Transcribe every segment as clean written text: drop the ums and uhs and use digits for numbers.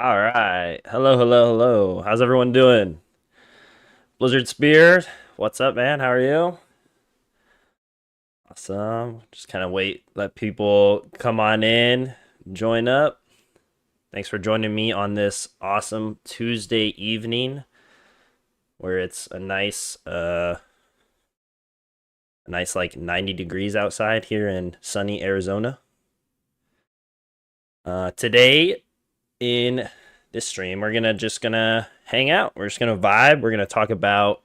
All right. Hello, hello, hello. How's everyone doing? Blizzard Spear, what's up, man? How are you? Awesome. Just kind of let people come on in, join up. Thanks for joining me on this awesome Tuesday evening where it's a nice like 90 degrees outside here in sunny Arizona. Today in this stream, we're gonna hang out. We're just gonna vibe. We're gonna talk about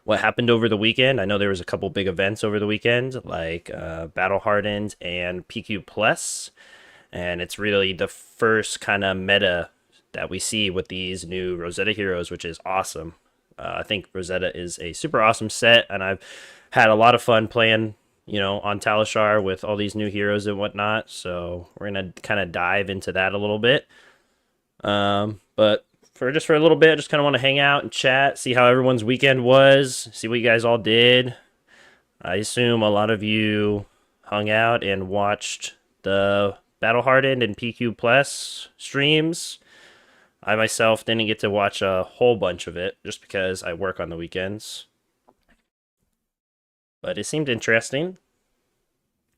what happened over the weekend. I know there was a couple big events over the weekend, like Battle Hardened and PQ Plus, and it's really the first kind of meta that we see with these new Rosetta heroes, which is awesome. I think Rosetta is a super awesome set, and I've had a lot of fun playing on Talishar with all these new heroes and whatnot. So we're gonna kind of dive into that a little bit. But for a little bit, I just kind of want to hang out and chat, see how everyone's weekend was, see what you guys all did. I assume a lot of you hung out and watched the Battle Hardened and PQ Plus streams. I myself didn't get to watch a whole bunch of it just because I work on the weekends. But it seemed interesting.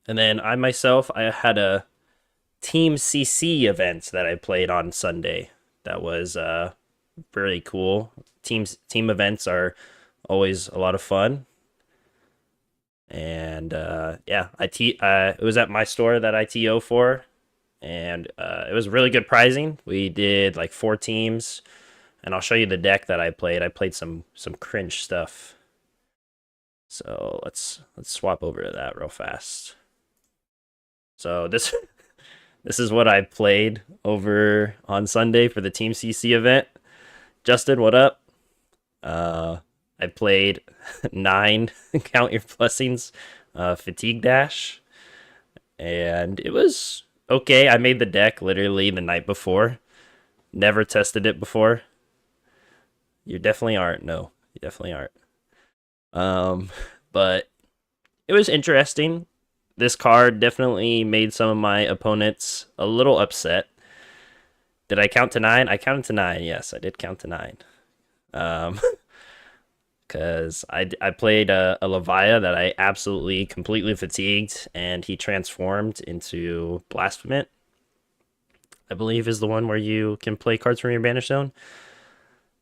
And then I had a Team CC event that I played on Sunday. That was really cool. Team events are always a lot of fun. And yeah, it was at my store that I TO for, and it was really good pricing. We did like 4 teams, and I'll show you the deck that I played. I played some cringe stuff. So let's swap over to that real fast. So this this is what I played over on Sunday for the Team CC event. Justin, what up? I played 9 Count Your Blessings Fatigue Dash, and it was okay. I made the deck literally the night before. Never tested it before. You definitely aren't. No, you definitely aren't. But it was interesting. This card definitely made some of my opponents a little upset. Did I count to 9? I counted to 9. Yes, I did count to 9. Because I played a Levia that I absolutely completely fatigued, and he transformed into Blasphemant. I believe is the one where you can play cards from your banish zone.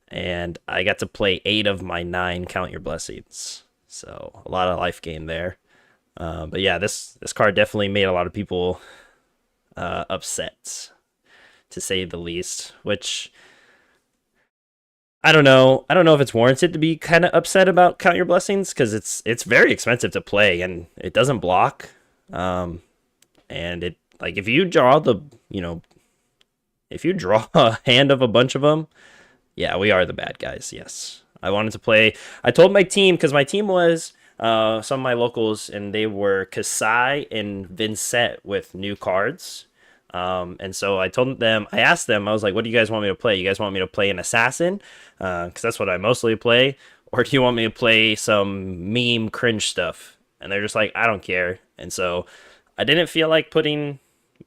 And I got to play 8 of my 9 Count Your Blessings. So a lot of life gain there. But yeah, this card definitely made a lot of people upset, to say the least. Which I don't know. I don't know if it's warranted to be kind of upset about Count Your Blessings, because it's very expensive to play and it doesn't block. And it, like, if you draw if you draw a hand of a bunch of them, yeah, we are the bad guys. Yes, I wanted to play. I told my team, because my team was some of my locals, and they were Kasai and Vincent with new cards. And so I asked them, I was like, what do you guys want me to play? You guys want me to play an assassin? Because that's what I mostly play. Or do you want me to play some meme cringe stuff? And they're just like, I don't care. And so I didn't feel like putting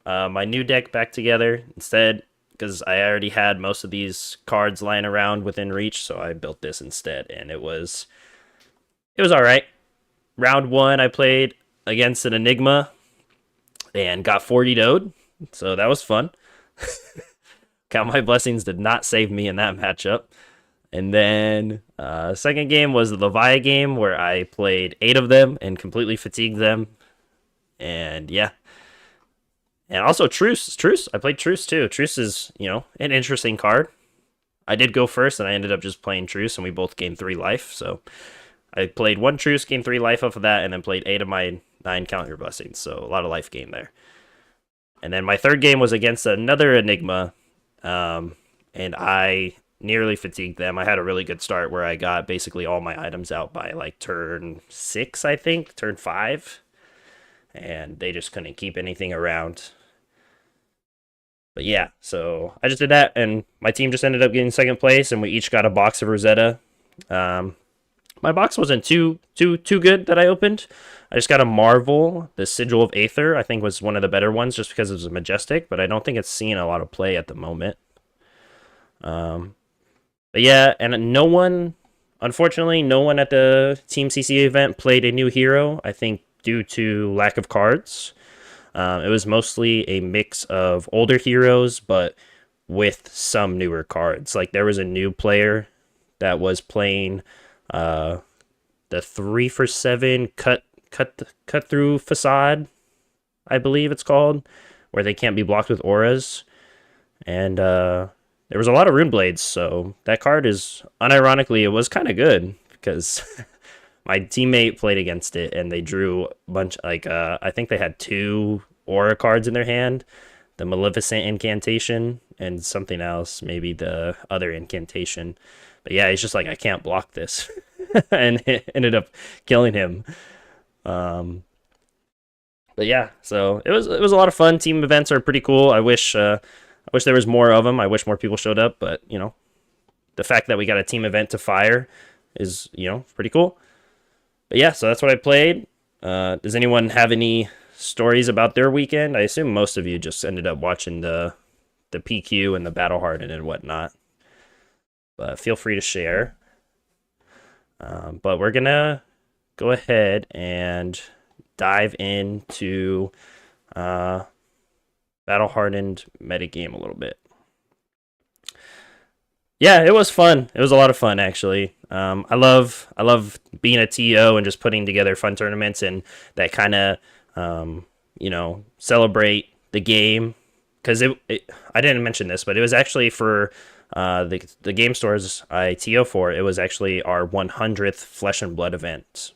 my new deck back together. Instead, because I already had most of these cards lying around within reach, so I built this instead, and it was all right. Round 1, I played against an Enigma and got 40 would, so that was fun. Count My Blessings did not save me in that matchup. And then second game was the Levia game, where I played 8 of them and completely fatigued them. And yeah. And also Truce. I played Truce too. Truce is, an interesting card. I did go first, and I ended up just playing Truce, and we both gained 3 life. So I played 1 Truce, gained 3 life off of that, and then played 8 of my 9 Count Your Blessings. So a lot of life gain there. And then my third game was against another Enigma, and I nearly fatigued them. I had a really good start where I got basically all my items out by like turn 6, I think, turn 5. And they just couldn't keep anything around. But yeah, so I just did that, and my team just ended up getting second place, and we each got a box of Rosetta. My box wasn't too good that I opened. I just got a Marvel. The Sigil of Aether, I think, was one of the better ones, just because it was majestic, but I don't think it's seeing a lot of play at the moment. Um, but yeah, and no one, unfortunately, no one at the Team CC event played a new hero. I think due to lack of cards. It was mostly a mix of older heroes, but with some newer cards. Like there was a new player that was playing uh, the 3 for 7 cut through facade, I believe it's called, where they can't be blocked with auras. And there was a lot of rune blades, so that card is unironically it was kind of good because my teammate played against it and they drew a bunch like I think they had 2 aura cards in their hand, the Maleficent incantation and something else, maybe the other incantation. But yeah, he's just like I can't block this, and it ended up killing him. Um, but yeah, so it was a lot of fun. Team events are pretty cool. I wish there was more of them. I wish more people showed up, but the fact that we got a team event to fire is pretty cool. But yeah, so that's what I played. Does anyone have any stories about their weekend? I assume most of you just ended up watching the PQ and the Battle Hardened and whatnot. But feel free to share. But we're gonna go ahead and dive into Battle Hardened metagame a little bit. Yeah, it was fun. It was a lot of fun actually. I love being a TO and just putting together fun tournaments and that kind of celebrate the game because I didn't mention this, but it was actually for the game stores I TO for. It was actually our 100th Flesh and Blood event,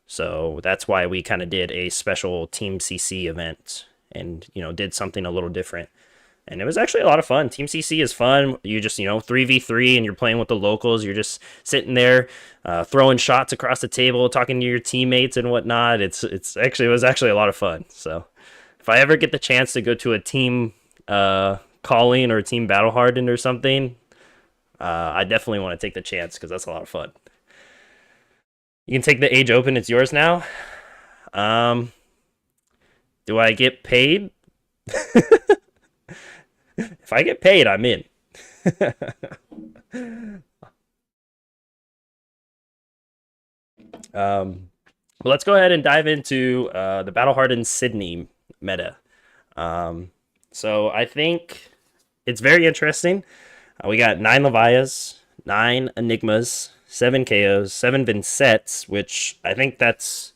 so that's why we kind of did a special Team CC event and did something a little different. And it was actually a lot of fun. Team CC is fun. You just 3v3 and you're playing with the locals. You're just sitting there throwing shots across the table, talking to your teammates and whatnot. It was actually a lot of fun. So if I ever get the chance to go to a team calling or a team battle hardened or something, I definitely want to take the chance because that's a lot of fun. You can take the Age Open. It's yours now. Do I get paid? If I get paid, I'm in. Well, let's go ahead and dive into the Battle Hardened Sydney meta. So I think it's very interesting. We got 9 Levias, 9 Enigmas, 7 KOs, 7 Vincets, which I think that's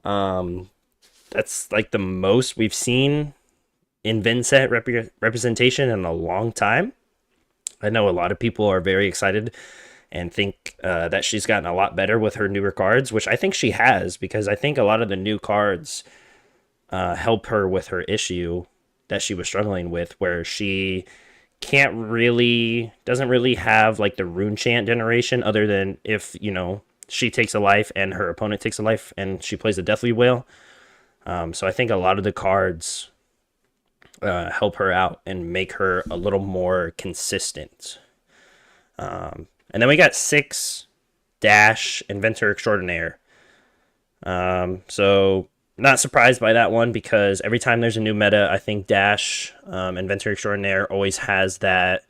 like the most we've seen in Vincent representation in a long time. I know a lot of people are very excited and think that she's gotten a lot better with her newer cards, which I think she has, because I think a lot of the new cards help her with her issue that she was struggling with, where she doesn't really have like the rune chant generation, other than if she takes a life and her opponent takes a life and she plays the Deathly Whale. So I think a lot of the cards help her out and make her a little more consistent. And then we got 6 Dash Inventor Extraordinaire. So not surprised by that one, because every time there's a new meta, I think Dash Inventor Extraordinaire always has that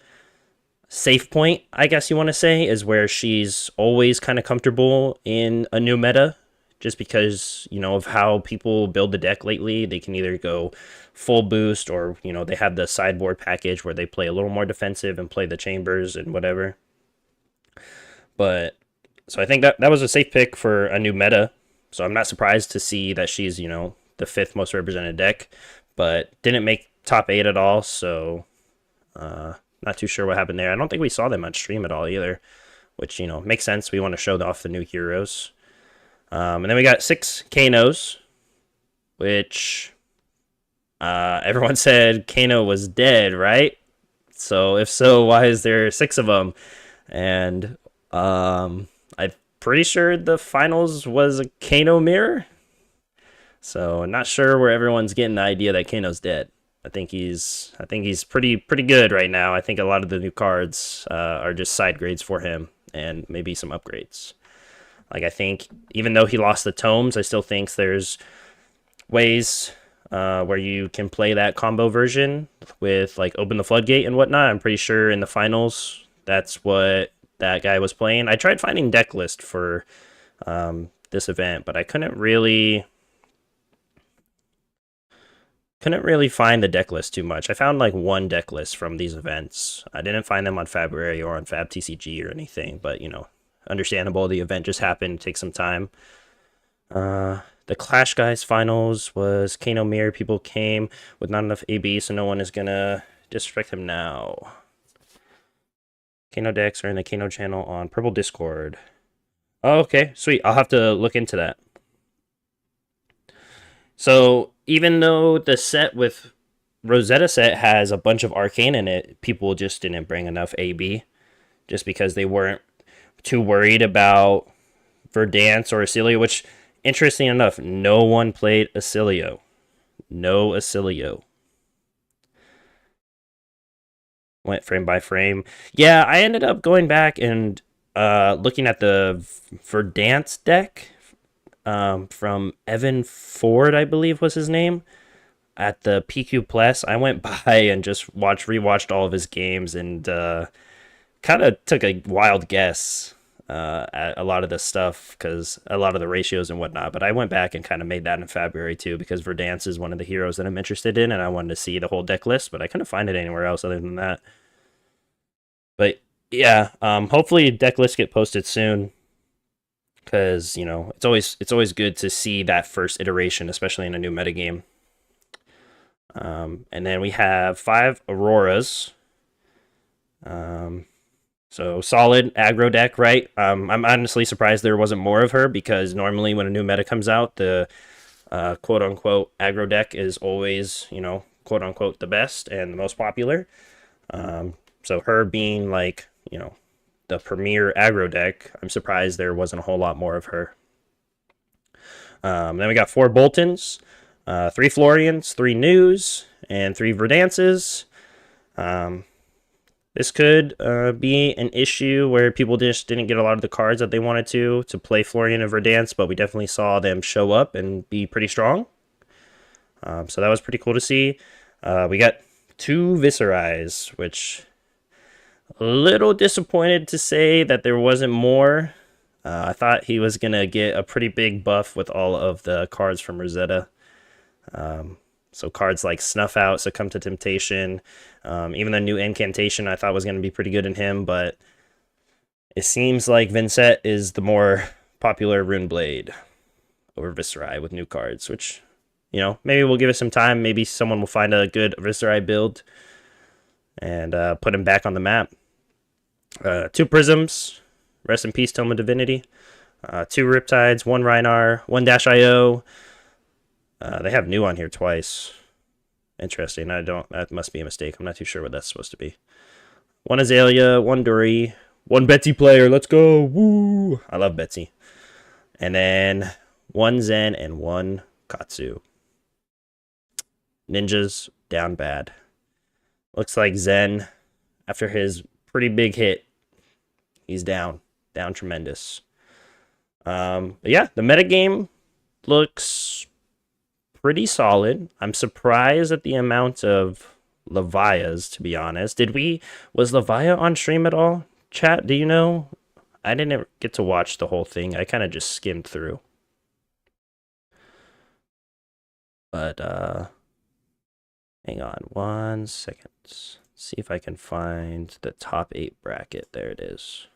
safe point, I guess you want to say, is where she's always kind of comfortable in a new meta, just because of how people build the deck lately. They can either go full boost, or they have the sideboard package where they play a little more defensive and play the chambers and whatever. But so I think that was a safe pick for a new meta. So I'm not surprised to see that she's the 5th most represented deck, but didn't make top 8 at all. So not too sure what happened there. I don't think we saw them on stream at all either, which makes sense. We want to show off the new heroes. And then we got 6 Kanos, which everyone said Kano was dead, right? So if so, why is there 6 of them? And I'm pretty sure the finals was a Kano mirror. So I'm not sure where everyone's getting the idea that Kano's dead. I think he's pretty good right now. I think a lot of the new cards are just side grades for him and maybe some upgrades. Like, I think even though he lost the tomes, I still think there's ways where you can play that combo version with like open the floodgate and whatnot. I'm pretty sure in the finals that's what that guy was playing. I tried finding deck list for this event, but I couldn't really find the deck list too much. I found like one deck list from these events. I didn't find them on February or on Fabtcg or anything, but you know, understandable. The event just happened, take some time. The Clash Guys finals was Kano Mirror. People came with not enough AB, so no one is gonna disrespect him now. Kano decks are in the Kano channel on Purple Discord. Oh, okay, sweet. I'll have to look into that. So even though the set with Rosetta set has a bunch of Arcane in it, people just didn't bring enough AB just because they weren't too worried about Verdance or Acilio, which, interesting enough, no one played Acilio. No Acilio. Went frame by frame. Yeah, I ended up going back and looking at the Verdance deck from Evan Ford, I believe was his name, at the PQ Plus. I went by and just rewatched all of his games and kind of took a wild guess at a lot of this stuff because a lot of the ratios and whatnot. But I went back and kind of made that in February too because Verdance is one of the heroes that I'm interested in, and I wanted to see the whole deck list, but I couldn't find it anywhere else other than that. But yeah, hopefully deck lists get posted soon because you know it's always good to see that first iteration, especially in a new metagame. And then we have 5 Auroras. So solid aggro deck, right? I'm honestly surprised there wasn't more of her because normally when a new meta comes out, the quote unquote aggro deck is always, you know, quote unquote the best and the most popular. So her being like, you know, the premier aggro deck, I'm surprised there wasn't a whole lot more of her. Then we got 4 Boltons, 3 Florians, 3 News, and 3 Verdances. This could be an issue where people just didn't get a lot of the cards that they wanted to play Florian and Verdance, but we definitely saw them show up and be pretty strong. So that was pretty cool to see. We got 2 Viserais, which a little disappointed to say that there wasn't more. I thought he was going to get a pretty big buff with all of the cards from Rosetta. So cards like Snuff Out, Succumb to Temptation, even the new Incantation I thought was going to be pretty good in him, but it seems like Vincent is the more popular Rune Blade over Viserai with new cards, which, you know, maybe we'll give it some time. Maybe someone will find a good Viserai build and put him back on the map. 2 Prisms, rest in peace, Tome of Divinity. 2 Riptides, 1 Rhinar, 1 Dash.io. They have new on here twice. Interesting. That must be a mistake. I'm not too sure what that's supposed to be. 1 Azalea, 1 Dory, 1 Betsy player. Let's go. Woo! I love Betsy. And then 1 Zen and 1 Katsu. Ninjas down bad. Looks like Zen, after his pretty big hit, he's down. Down tremendous. But yeah, the metagame looks pretty solid. I'm surprised at the amount of Levias, to be honest. Was Levia on stream at all? Chat, do you know? I didn't get to watch the whole thing. I kind of just skimmed through. But, hang on 1 second. See if I can find the top 8 bracket. There it is.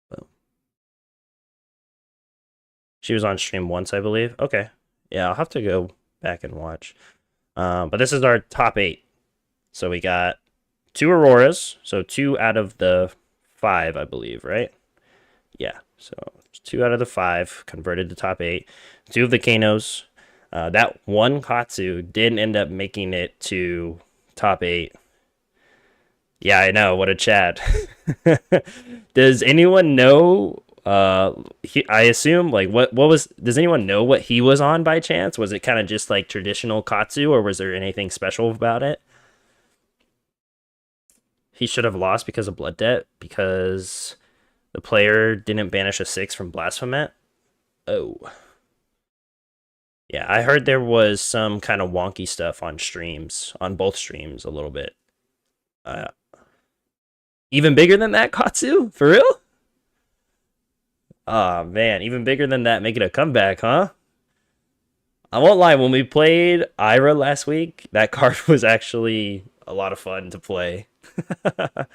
Boom. She was on stream once, I believe. Okay. Yeah, I'll have to go back and watch. But this is our top 8. So we got 2 Auroras. So 2 out of the 5, I believe, right? Yeah. So 2 out of the 5 converted to top 8. 2 of the Kanos. That 1 Katsu didn't end up making it to top 8. Yeah, I know. What a chat. Does anyone know? I assume, like, does anyone know what he was on by chance? Was it kind of just like traditional Katsu, or was there anything special about it? He should have lost because of Blood Debt, because the player didn't banish a 6 from Blasphemet. Oh. Yeah, I heard there was some kind of wonky stuff on streams, on both streams, a little bit. Uh, Even bigger than that, Katsu? For real? Oh man, even bigger than that, making a comeback, huh? I won't lie, when we played Ira last week, that card was actually a lot of fun to play. The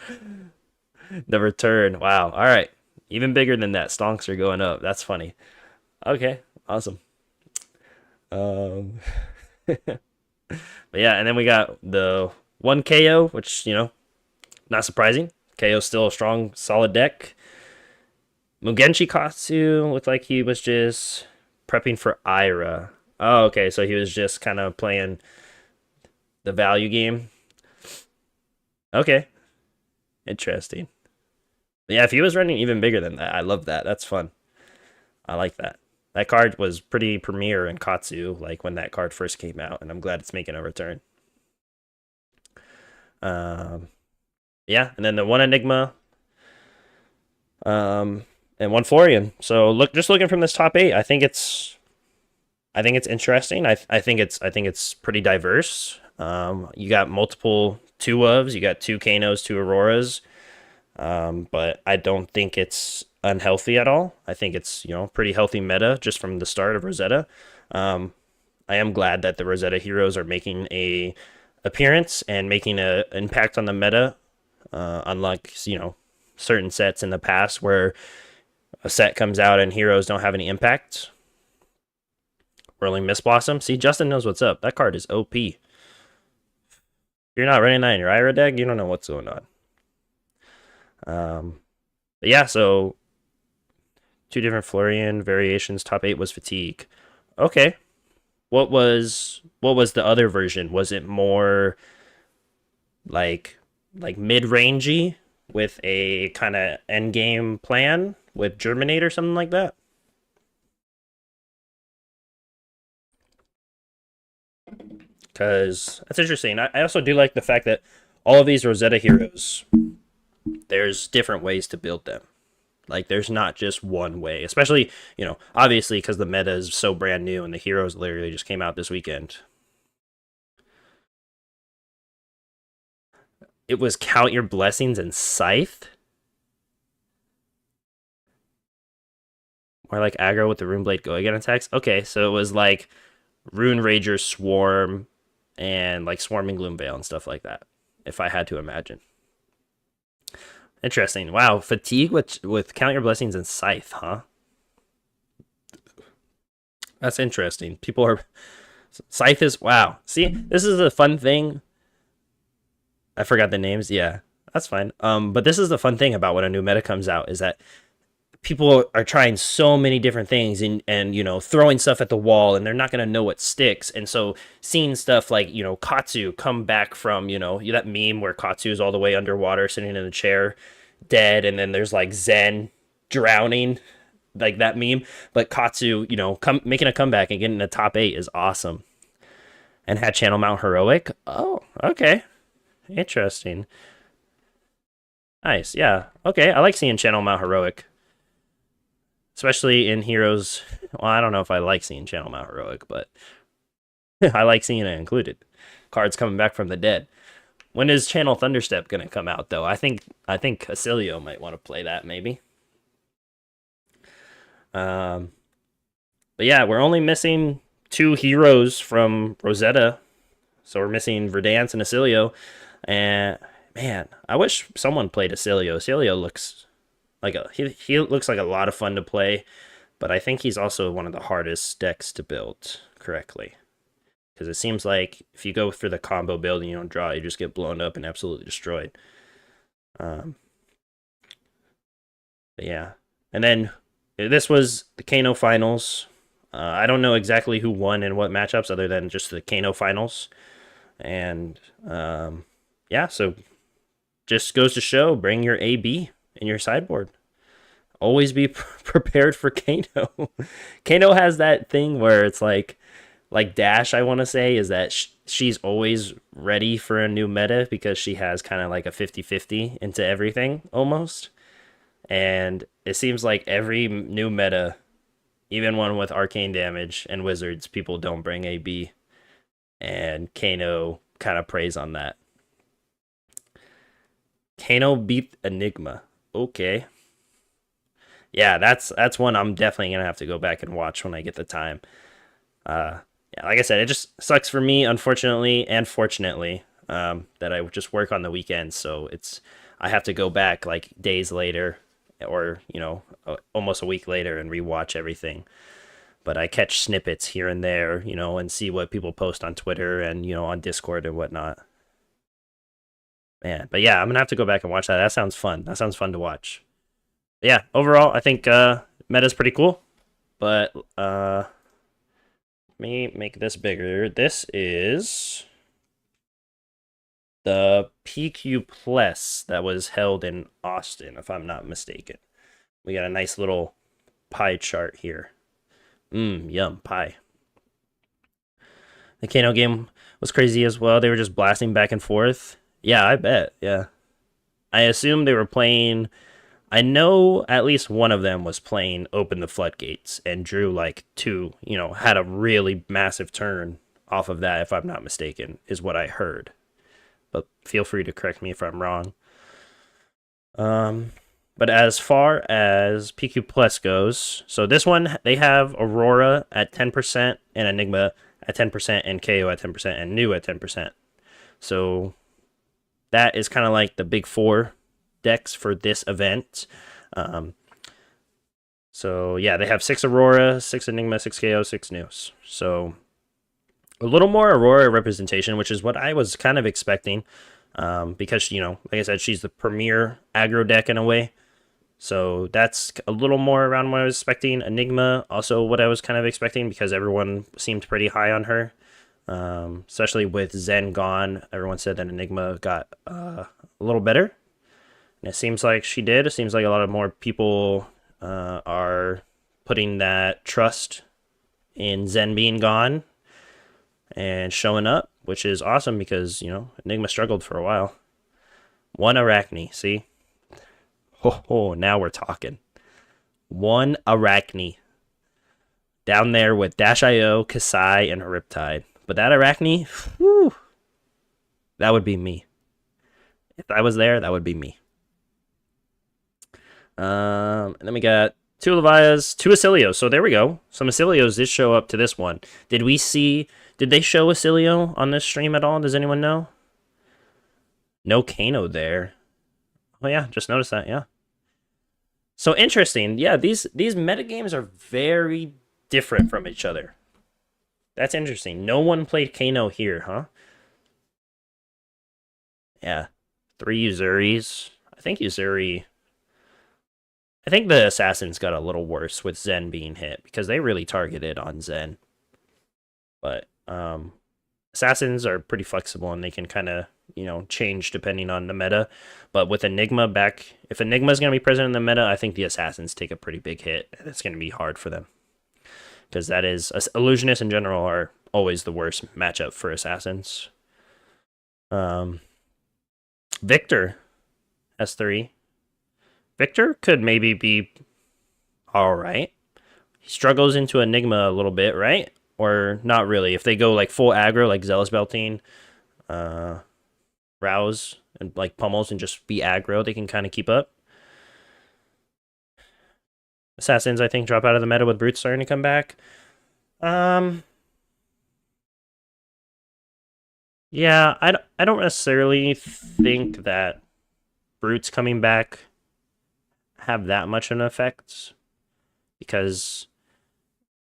return, wow. All right, even bigger than that. Stonks are going up. That's funny. Okay, awesome. Um, but yeah, and then we got the one KO, which not surprising. KO's still a strong, solid deck. Mugenshi Katsu looked like he was just prepping for Ira. Oh, okay, so he was just kind of playing the value game. Okay, interesting. Yeah, if he was running even bigger than that, I love that. That's fun. I like that. That card was pretty premier in Katsu, like when that card first came out, and I'm glad it's making a return. Um, yeah, and then the one Enigma, and one Florian. So just looking from this top eight, I think it's interesting. I think it's pretty diverse. You got multiple two ofs, you got two Kanos, two Auroras, but I don't think it's unhealthy at all. I think it's pretty healthy meta just from the start of Rosetta. Um, I am glad that the Rosetta heroes are making a appearance and making an impact on the meta, unlike certain sets in the past where a set comes out and heroes don't have any impact. Whirling Mist Blossom. See, Justin knows what's up. That card is OP. If you're not running that in your Ira deck, you don't know what's going on. But yeah, so two different Florian variations. Top eight was Fatigue. Okay. What was the other version? Was it more like mid-rangey with a kind of end game plan with Germinate or something like that? Because that's interesting. I also do like the fact that all of these Rosetta heroes, there's different ways to build them. Like there's not just one way, especially obviously because the meta is so brand new and the heroes literally just came out this weekend. It was Count Your Blessings and Scythe, or like aggro with the Runeblade Go Again attacks. Okay, so it was like Rune Rager Swarm and like Swarming Gloomveil and stuff like that. If I had to imagine. Interesting. Wow, Fatigue with Count Your Blessings and Scythe, huh? That's interesting. People are Scythe is wow. See, this is a fun thing. I forgot the names. Yeah, that's fine. But this is the fun thing about when a new meta comes out is that people are trying so many different things and throwing stuff at the wall and they're not going to know what sticks. And so seeing stuff like Katsu come back from that meme where Katsu is all the way underwater sitting in a chair dead, and then there's like Zen drowning, like that meme, but Katsu making a comeback and getting the top eight is awesome. And had Channel Mount Heroic. Oh, okay, interesting. Nice. Yeah, okay, I like seeing Channel Mount Heroic, especially in heroes. Well, I don't know if I like seeing Channel Mount Heroic, but I like seeing it included. Cards coming back from the dead. When is Channel Thunderstep gonna come out though? I think Acilio might want to play that maybe. Um, but yeah, we're only missing two heroes from Rosetta, so we're missing Verdance and Acilio. And man, I wish someone played Acilio. Acilio looks like he looks like a lot of fun to play, but I think he's also one of the hardest decks to build correctly. Because it seems like if you go for the combo build and you don't draw, you just get blown up and absolutely destroyed. Um, but yeah, and then this was the Kano finals. I don't know exactly who won and what matchups, other than just the Kano finals. And yeah, so just goes to show, bring your AB in your sideboard. Always be prepared for Kano. Kano has that thing where it's like Dash, I want to say, is that she's always ready for a new meta because she has kind of like a 50-50 into everything almost. And it seems like every new meta Even one with arcane damage and wizards, people don't bring AB, and Kano kind of preys on that. Kano beat Enigma. Okay. Yeah, that's one I'm definitely gonna have to go back and watch when I get the time. Yeah, like I said, it just sucks for me, unfortunately and fortunately, that I just work on the weekends. So I have to go back like days later, or almost a week later, and rewatch everything. But I catch snippets here and there, and see what people post on Twitter and on Discord and whatnot. Man, but yeah, I'm gonna have to go back and watch that. That sounds fun. That sounds fun to watch. But yeah, overall, I think meta's pretty cool. But let me make this bigger. This is the PQ Plus that was held in Austin, if I'm not mistaken. We got a nice little pie chart here. Yum, pie. The Kano game was crazy as well. They were just blasting back and forth. Yeah, I bet. Yeah. I assume they were playing. I know at least one of them was playing Open the Floodgates and drew like two, had a really massive turn off of that, if I'm not mistaken, is what I heard. But feel free to correct me if I'm wrong. But as far as PQ Plus goes, so this one, they have Aurora at 10% and Enigma at 10% and KO at 10% and New at 10%. So that is kind of like the big four decks for this event. So yeah, they have 6 Aurora, 6 Enigma, 6 KO, 6 News. So a little more Aurora representation, which is what I was kind of expecting, because like I said, she's the premier aggro deck in a way. So that's a little more around what I was expecting. Enigma, also what I was kind of expecting, because everyone seemed pretty high on her. Especially with Zen gone, everyone said that Enigma got a little better. And it seems like she did. It seems like a lot of more people are putting that trust in Zen being gone and showing up, which is awesome because, Enigma struggled for a while. 1 Arachne, see? Oh, now we're talking. 1 Arachne. Down there with Dash.io, Kasai, and Riptide. But that Arachne, whew, that would be me. If I was there, that would be me. And then we got 2 Levias, 2 Acilios. So there we go. Some Acilios did show up to this one. Did they show Acilio on this stream at all? Does anyone know? No Kano there. Oh yeah, just noticed that, yeah. So interesting. Yeah, these metagames are very different from each other. That's interesting. No one played Kano here, huh? Yeah. 3 Uzuris. I think the Assassins got a little worse with Zen being hit, because they really targeted on Zen. But Assassins are pretty flexible, and they can kind of, change depending on the meta. But with Enigma back, if Enigma is going to be present in the meta, I think the Assassins take a pretty big hit, and it's going to be hard for them. Because that is, Illusionists in general are always the worst matchup for Assassins. Victor, S3. Victor could maybe be alright. He struggles into Enigma a little bit, right? Or not really. If they go like full aggro, like Zealous Beltane, Rouse, and like Pummels and just be aggro, they can kind of keep up. Assassins, I think, drop out of the meta with Brutes starting to come back. Yeah, I don't necessarily think that Brutes coming back have that much of an effect, because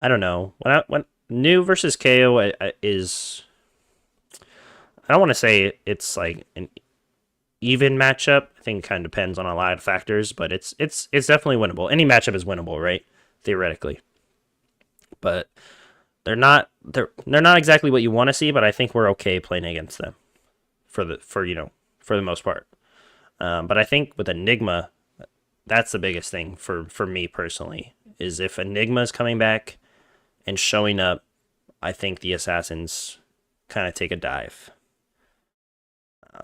I don't know, when New versus KO is, I don't want to say it's like an even matchup. I think it kind of depends on a lot of factors, but it's definitely winnable. Any matchup is winnable, right? Theoretically. But they're not exactly what you want to see, but I think we're okay playing against them for the most part. But I think with Enigma, that's the biggest thing for me personally, is if Enigma is coming back and showing up, I think the Assassins kind of take a dive.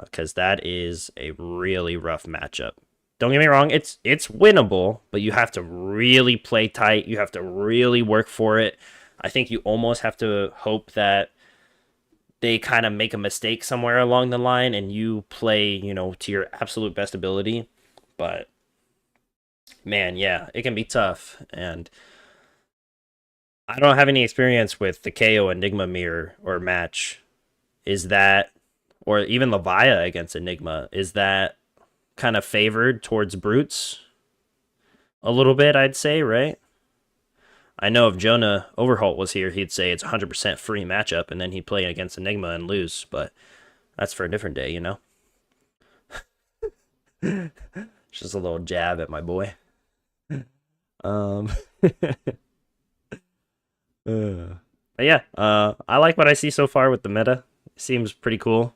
Because that is a really rough matchup. don't get me wrong, it's winnable, but you have to really play tight. You have to really work for it. I think you almost have to hope that they kind of make a mistake somewhere along the line and you play, to your absolute best ability. But man, yeah, it can be tough. And I don't have any experience with the KO Enigma mirror or match. Is that, or even Levia against Enigma, is that kind of favored towards brutes a little bit, I'd say, right? I know if Jonah Overholt was here, he'd say it's 100% free matchup, and then he'd play against Enigma and lose, but that's for a different day, Just a little jab at my boy. Um, but yeah, I like what I see so far with the meta. It seems pretty cool.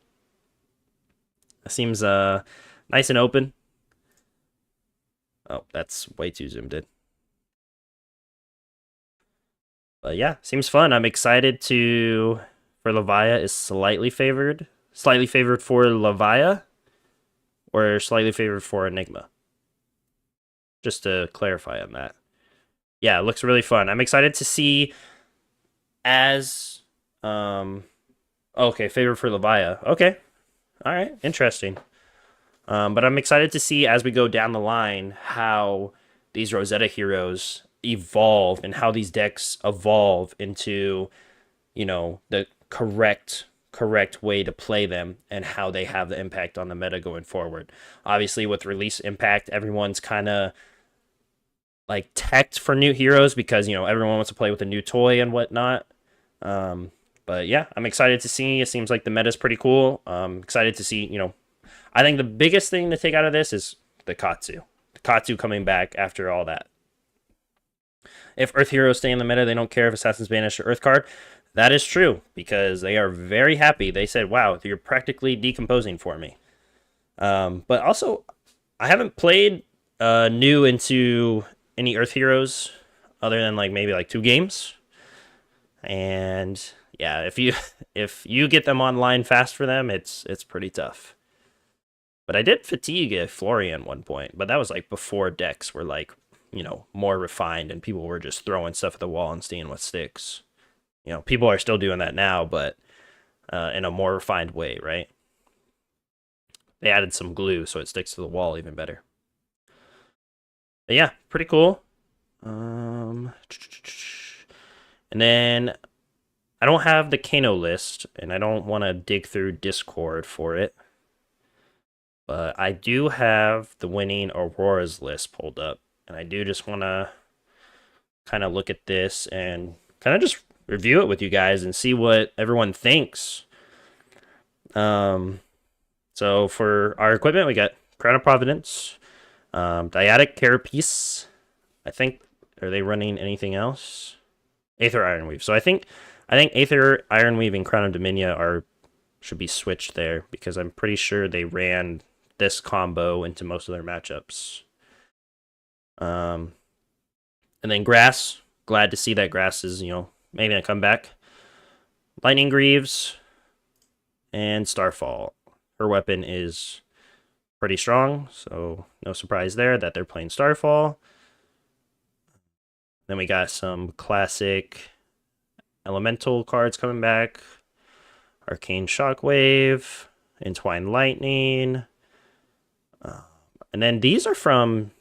It seems nice and open. Oh, that's way too zoomed in. But yeah, seems fun. I'm excited for Levia is slightly favored. Slightly favored for Levia or slightly favored for Enigma. Just to clarify on that. Yeah, it looks really fun. I'm excited to see as okay, favored for Levia. Okay. All right, interesting. But I'm excited to see as we go down the line how these Rosetta heroes evolve and how these decks evolve into, the correct way to play them and how they have the impact on the meta going forward. Obviously, with release impact, everyone's kind of like teched for new heroes because everyone wants to play with a new toy and whatnot. But yeah, I'm excited to see. It seems like the meta is pretty cool. Excited to see. I think the biggest thing to take out of this is the Katsu. The Katsu coming back after all that. If Earth heroes stay in the meta, they don't care if Assassin's banished or Earth card. That is true because they are very happy. They said, "Wow, you're practically decomposing for me." But also, I haven't played new into any Earth heroes other than maybe 2 games. And yeah, if you get them online fast for them, it's pretty tough. But I did fatigue a Florian at one point, but that was before decks were more refined and people were just throwing stuff at the wall and seeing what sticks. People are still doing that now, but in a more refined way, right? They added some glue so it sticks to the wall even better. But yeah, pretty cool. And then I don't have the Kano list, and I don't want to dig through Discord for it. But I do have the winning Aurora's list pulled up, and I do just want to kind of look at this and kind of just review it with you guys and see what everyone thinks. So for our equipment, we got Crown of Providence, Dyadic Carapace. I think, are they running anything else? Aether Ironweave. So I think Aether Ironweave and Crown of Dominia should be switched there because I'm pretty sure they ran this combo into most of their matchups. And then Grass. Glad to see that Grass is, making a comeback. Lightning Greaves and Starfall. Her weapon is pretty strong, so no surprise there that they're playing Starfall. Then we got some classic elemental cards coming back. Arcane Shockwave, Entwined Lightning. And then these are from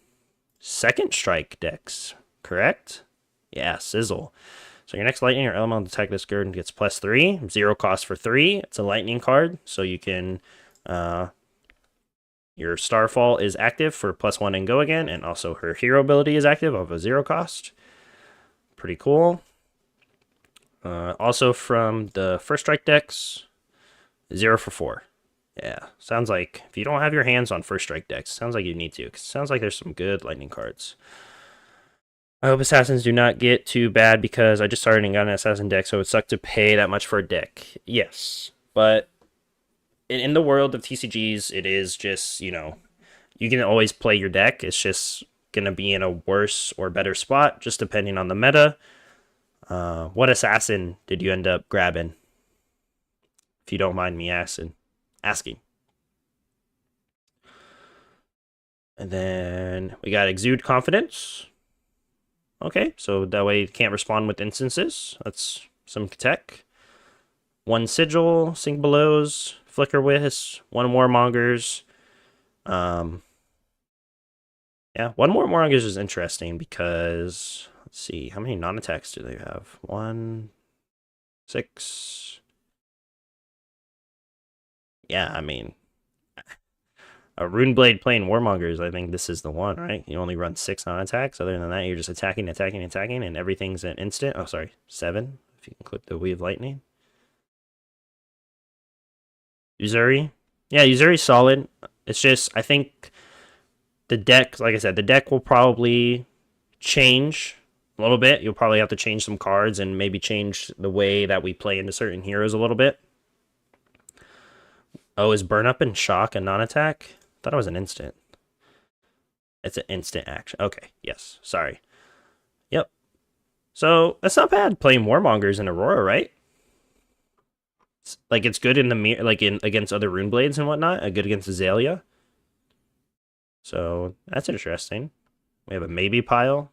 Second Strike decks, correct? Yeah, Sizzle. So your next lightning or elemental attack this turn gets +3, 0 cost for 3. It's a lightning card, so you can your Starfall is active for +1 and go again, and also her hero ability is active of a 0 cost. Pretty cool. Also from the First Strike decks, 0 for 4. Yeah, sounds like if you don't have your hands on First Strike decks, sounds like you need to. 'Cause it sounds like there's some good lightning cards. I hope Assassins do not get too bad because I just started and got an Assassin deck, so it would suck to pay that much for a deck. Yes, but in the world of TCGs, it is just, you can always play your deck. It's just going to be in a worse or better spot, just depending on the meta. What Assassin did you end up grabbing? If you don't mind me asking. And then we got Exude Confidence. Okay, so that way it can't respond with instances. That's some tech. 1 Sigil, Sink Belows, Flicker Wisp, 1 Warmongers. Yeah, 1 more Warmongers is interesting because, let's see, how many non-attacks do they have? 1, 6. Yeah, I mean, a Runeblade playing Warmongers, I think this is the one, right? You only run 6 non-attacks. Other than that, you're just attacking, and everything's an instant. Oh, sorry, 7, if you can click the Weave Lightning. Uzuri. Yeah, Uzuri's solid. It's just, I think the deck, like I said, the deck will probably change a little bit. You'll probably have to change some cards and maybe change the way that we play into certain heroes a little bit. Oh, is Burn Up and Shock a non-attack? I thought it was an instant. It's an instant action. Okay, yes, sorry. Yep. So, that's not bad playing Warmongers in Aurora, right? Like, it's good in the mirror, like in against other Runeblades and whatnot. Good against Azalea. So, that's interesting. We have a maybe pile.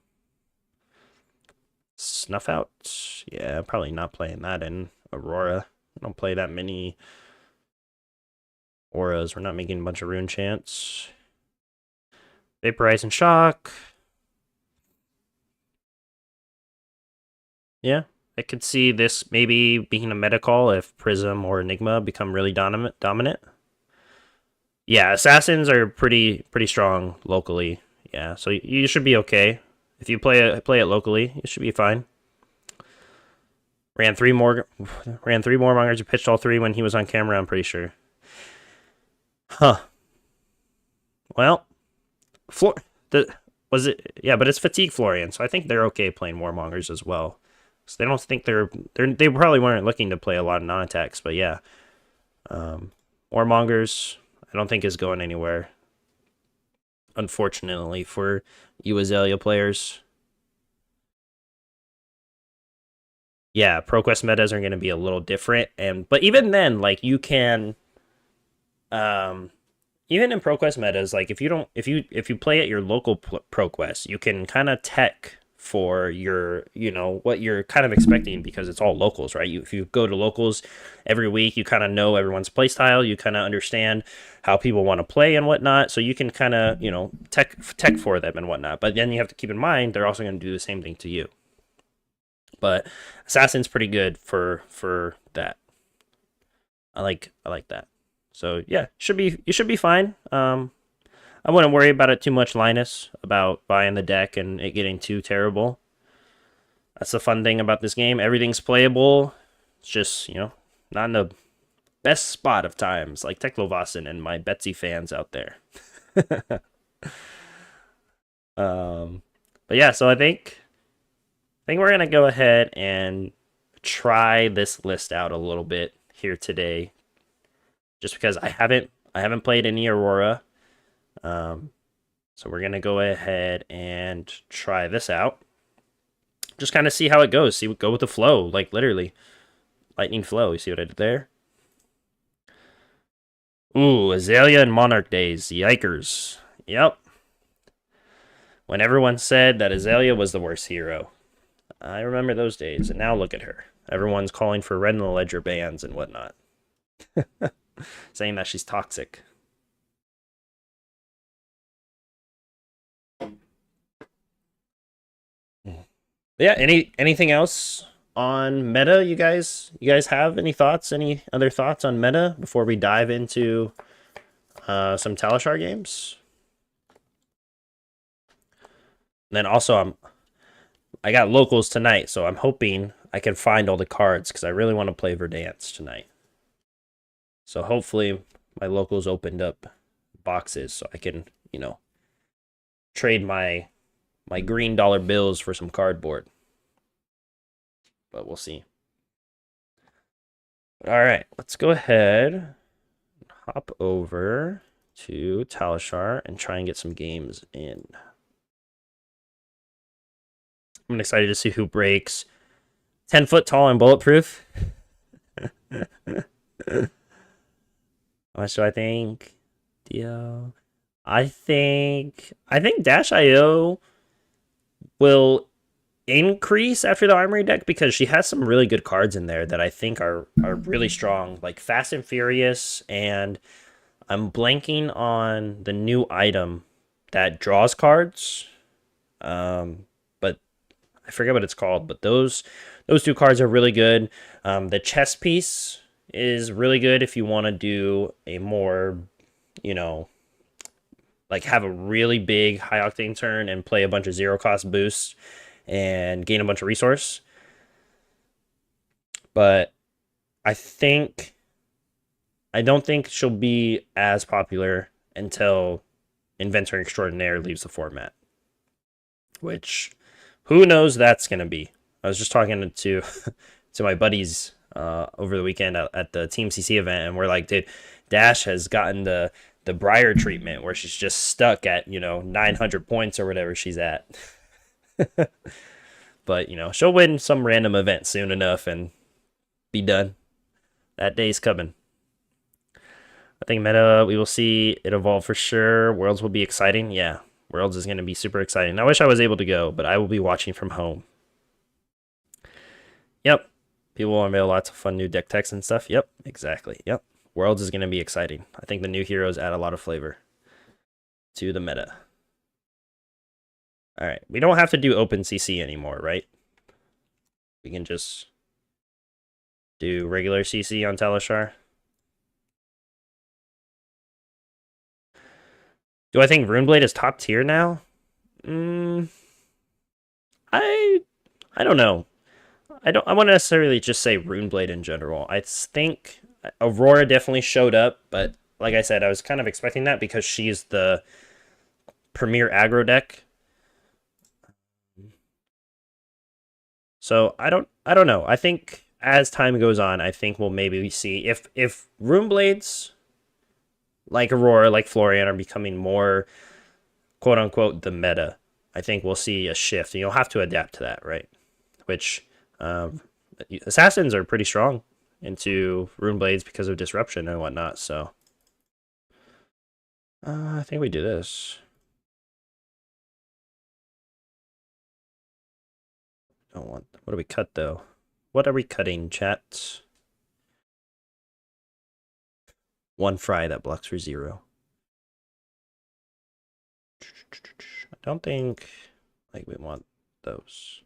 Snuff Out. Yeah, probably not playing that in Aurora. I don't play that many auras. We're not making a bunch of rune chants. Vaporize and Shock. Yeah, I could see this maybe being a meta call if Prism or Enigma become really dominant. Yeah, assassins are pretty strong locally. Yeah, so you should be okay. If you play it locally, you should be fine. Ran three more Warmongers. You pitched all 3 when he was on camera, I'm pretty sure. Huh. Well, was it? Yeah, but it's Fatigue Florian, so I think they're okay playing Warmongers as well. So they don't think they probably weren't looking to play a lot of non-attacks, but yeah. Warmongers, I don't think is going anywhere. Unfortunately for you Azalea players. Yeah, ProQuest metas are going to be a little different, but even then, like you can, even in ProQuest metas, like if you play at your local ProQuest, you can kind of tech for your, what you're kind of expecting because it's all locals, right? If you go to locals every week, you kind of know everyone's playstyle, you kind of understand how people want to play and whatnot, so you can kind of, tech for them and whatnot. But then you have to keep in mind they're also going to do the same thing to you. But Assassin's pretty good for that. I like that. So yeah, you should be fine. I wouldn't worry about it too much, Linus, about buying the deck and it getting too terrible. That's the fun thing about this game. Everything's playable. It's just, not in the best spot of times, like Teklovasin and my Betsy fans out there. But yeah, so I think we're going to go ahead and try this list out a little bit here today. Just because I haven't played any Aurora. So we're going to go ahead and try this out. Just kind of see how it goes. Go with the flow, like literally. Lightning flow. You see what I did there? Ooh, Azalea and Monarch Days. Yikers. Yep. When everyone said that Azalea was the worst hero. I remember those days, and now look at her. Everyone's calling for Red in the Ledger bans and whatnot. Saying that she's toxic. Yeah, anything else on meta you guys have any thoughts? Any other thoughts on meta before we dive into some Talishar games? And then also I got locals tonight, so I'm hoping I can find all the cards because I really want to play Verdansk tonight. So hopefully my locals opened up boxes so I can, trade my green dollar bills for some cardboard. But we'll see. All right, let's go ahead and hop over to Talishar and try and get some games in. I'm excited to see who breaks 10 foot tall and bulletproof. What do I think? Dio. I think Dash IO will increase after the Armory deck because she has some really good cards in there that I think are really strong, like Fast and Furious, and I'm blanking on the new item that draws cards. But I forget what it's called. But those two cards are really good. The chess piece is really good if you want to do a more, you know, like have a really big high octane turn and play a bunch of zero cost boosts and gain a bunch of resource. But I think I don't think she'll be as popular until Inventor Extraordinaire leaves the format, which who knows that's gonna be. I was just talking to to my buddies over the weekend at the Team CC event, and we're like, dude, Dash has gotten the Briar treatment where she's just stuck at 900 points or whatever she's at. But she'll win some random event soon enough and be done. That day's coming. I think meta, we will see it evolve for sure. Worlds will be exciting. Yeah, Worlds is going to be super exciting. I wish I was able to go, but I will be watching from home. Yep. People will unveil lots of fun new deck techs and stuff. Yep, exactly. Yep. Worlds is going to be exciting. I think the new heroes add a lot of flavor to the meta. All right. We don't have to do open CC anymore, right? We can just do regular CC on Teleshar. Do I think Runeblade is top tier now? I don't know. I wouldn't necessarily just say Runeblade in general. I think Aurora definitely showed up, but like I said, I was kind of expecting that because she's the premier aggro deck. So I don't know. I think as time goes on, I think we'll maybe see if Runeblades like Aurora, like Florian are becoming more quote unquote the meta. I think we'll see a shift, and you'll have to adapt to that, right? Which assassins are pretty strong into Runeblades because of disruption and whatnot. So I think we do this. Don't want. What do we cut though? What are we cutting, chat? One fry that blocks for 0. I don't think like we want those.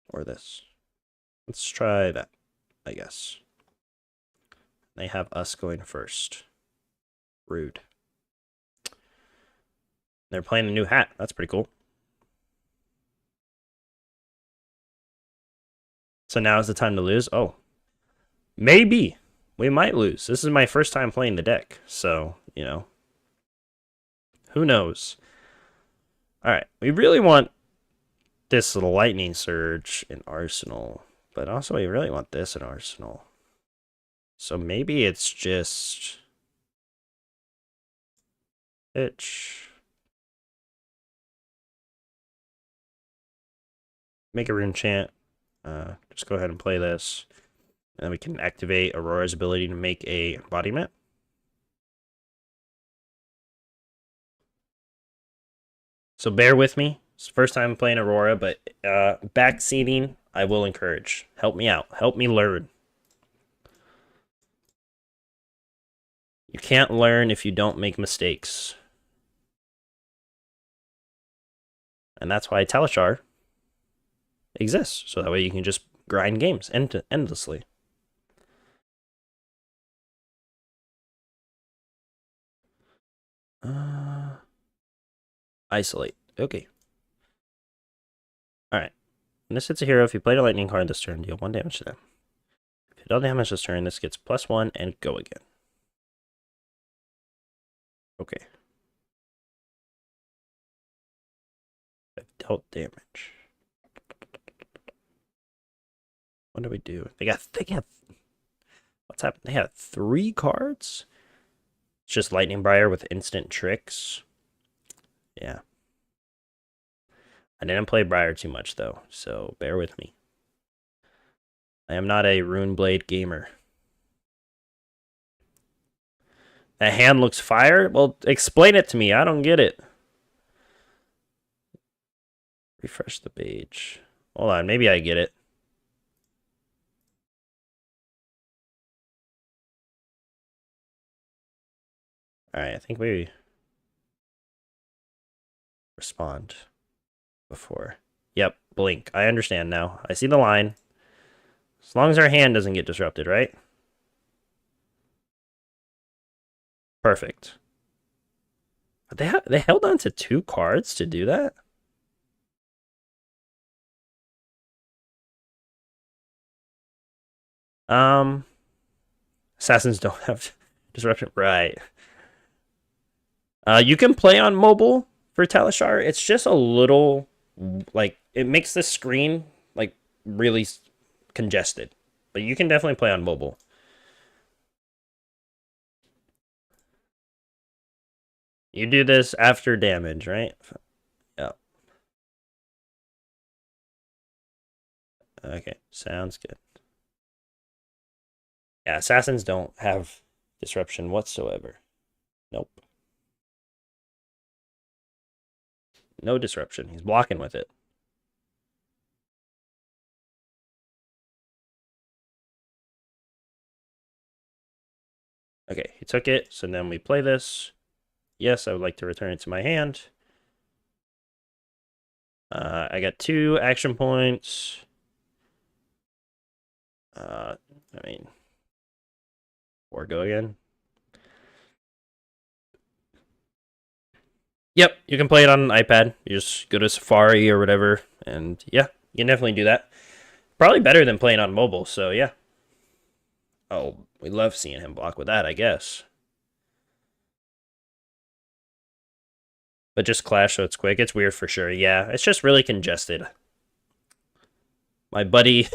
Or this. Let's try that, I guess. They have us going first. Rude. They're playing a new hat. That's pretty cool. So now is the time to lose? Oh. Maybe. We might lose. This is my first time playing the deck. So, who knows? Alright. We really want this little lightning surge in Arsenal. But also we really want this in Arsenal. So maybe it's just make a rune chant. Just go ahead and play this. And then we can activate Aurora's ability to make a embodiment. So bear with me. It's the first time playing Aurora, but backseating, I will encourage. Help me out. Help me learn. You can't learn if you don't make mistakes. And that's why Teleshar exists. So that way you can just grind games endlessly. Isolate. Okay. Alright. When this hits a hero, if you played a lightning card this turn, deal 1 damage to them. If you don't damage this turn, this gets +1 and go again. Okay. I've dealt damage. What do we do? They have what's happened? They have 3 cards? It's just Lightning Briar with instant tricks. Yeah. I didn't play Briar too much though, so bear with me. I am not a Runeblade gamer. A hand looks fire? Well, explain it to me. I don't get it. Refresh the page. Hold on, maybe I get it. Alright, I think we respond before. Yep, blink. I understand now. I see the line. As long as our hand doesn't get disrupted, right? Perfect. They held on to 2 cards to do that? Assassins don't have disruption. Right. You can play on mobile for Talishar. It's just a little, like, it makes the screen, like, really congested. But you can definitely play on mobile. You do this after damage, right? Yeah. Okay, sounds good. Yeah, assassins don't have disruption whatsoever. Nope. No disruption. He's blocking with it. Okay, he took it, so then we play this. Yes, I would like to return it to my hand. I got 2 action points. I mean, or go again. Yep, you can play it on an iPad. You just go to Safari or whatever, and yeah, you can definitely do that. Probably better than playing on mobile, so yeah. Oh, we love seeing him block with that, I guess. But just Clash so it's quick. It's weird for sure. Yeah, it's just really congested. My buddy,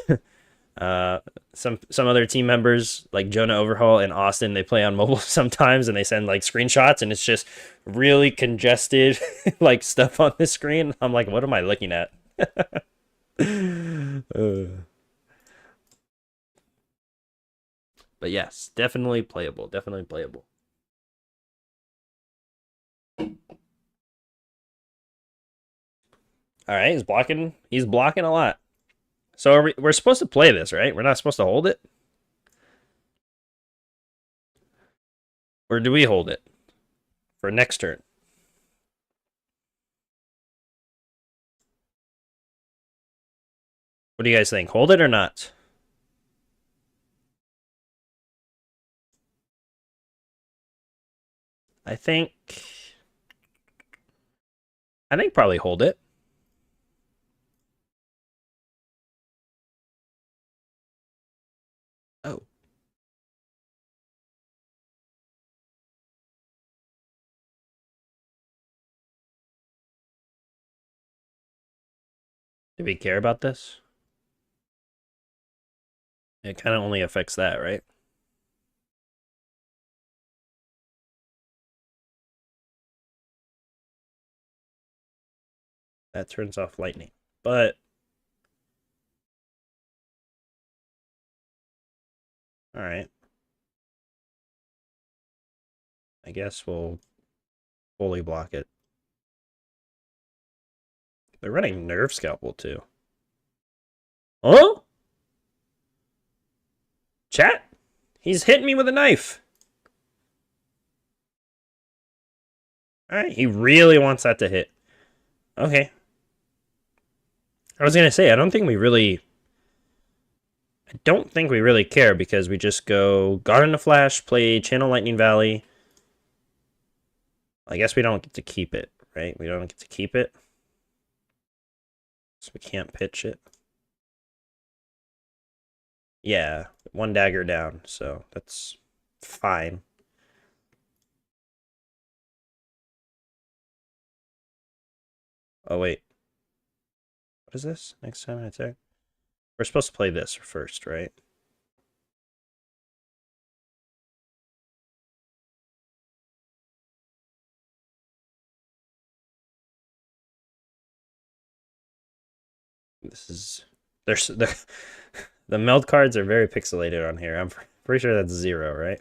some other team members like Jonah Overhaul and Austin, they play on mobile sometimes and they send like screenshots and it's just really congested like stuff on the screen. I'm like, what am I looking at? But yes, definitely playable. Definitely playable. All right, he's blocking. He's blocking a lot. So we're supposed to play this, right? We're not supposed to hold it, or do we hold it for next turn? What do you guys think? Hold it or not? I think. I think probably hold it. Oh. Do we care about this? It kind of only affects that, right? That turns off lightning. But all right. I guess we'll fully block it. They're running Nerve Scalpel too. Oh? Chat? He's hitting me with a knife. Alright, he really wants that to hit. Okay. I was gonna say, I don't think we really care because we just go Garden of Flash, play Channel Lightning Valley. I guess we don't get to keep it, right? We don't get to keep it. So we can't pitch it. Yeah, 1 dagger down, so that's fine. Oh, wait. What is this? Next time I attack? We're supposed to play this first, right? This is... There's the meld cards are very pixelated on here. I'm pretty sure that's 0, right?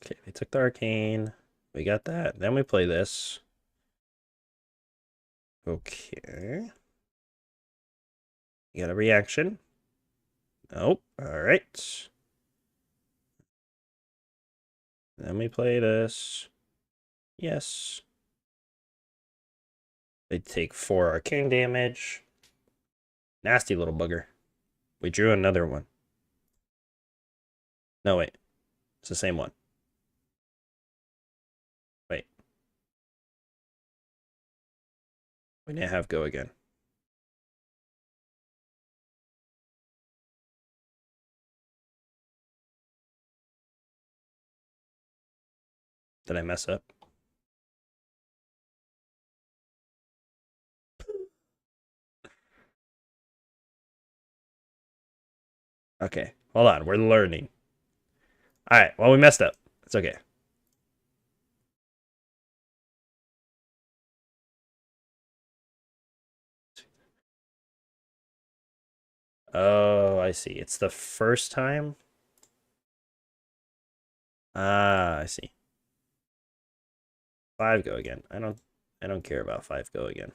Okay, they took the Arcane. We got that. Then we play this. Okay. You got a reaction. Nope. Alright. Then we play this. Yes. They take 4 arcane damage. Nasty little bugger. We drew another one. No, wait. It's the same one. Wait. We didn't have go again. Did I mess up? Okay. Hold on. We're learning. Alright. Well, we messed up. It's okay. Oh, I see. It's the first time? Ah, I see. 5 go again. I don't care about 5 go again.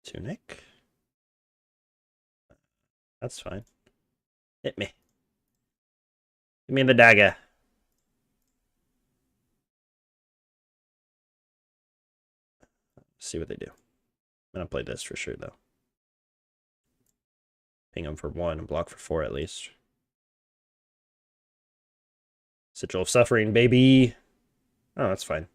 Tunic. That's fine. Hit me. Give me the dagger. See what they do. I'm gonna play this for sure though. Ping them for 1 and block for 4 at least. Sigil of Suffering, baby. Oh, that's fine.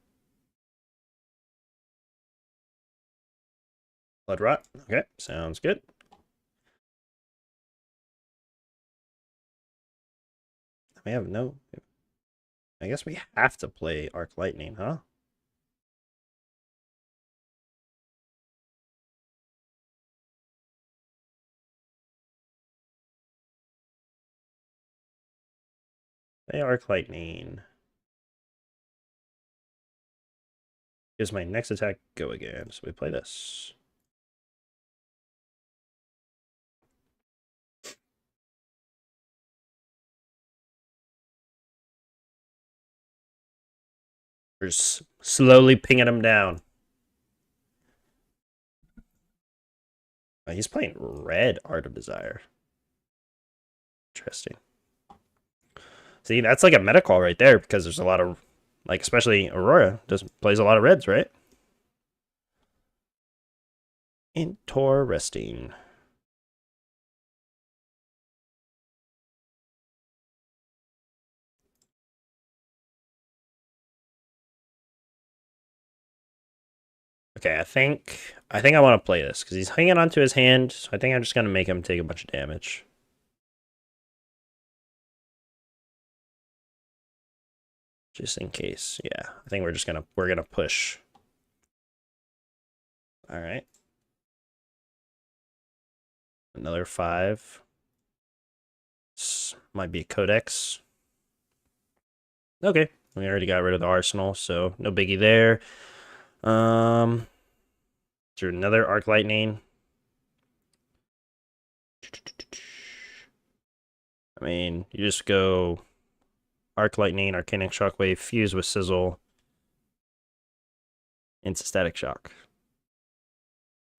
Blood Rot. Okay, sounds good. We have no... I guess we have to play Arc Lightning, huh? Play Arc Lightning. Gives my next attack go again. So we play this. We're just slowly pinging him down. Oh, he's playing red Art of Desire. Interesting. See, that's like a meta call right there because there's a lot of, like, especially Aurora plays a lot of reds, right? Interesting. Okay, I think I want to play this because he's hanging onto his hand. So I think I'm just gonna make him take a bunch of damage. Just in case. Yeah, I think we're gonna push. All right. Another 5. This might be a codex. Okay, we already got rid of the arsenal, so no biggie there. Through another Arc Lightning. I mean, you just go Arc Lightning, Arcane Shockwave, fuse with Sizzle into Static Shock.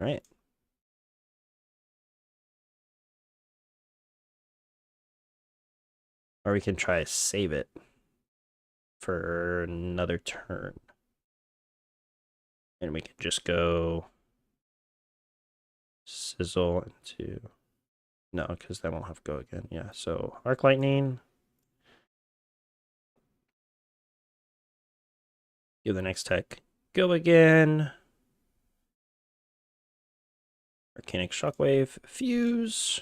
All right. Or we can try to save it for another turn. And we can just go Sizzle into... No, because that won't have to go again. Yeah, so Arc Lightning. Give the next tech go again. Arcanic Shockwave, fuse.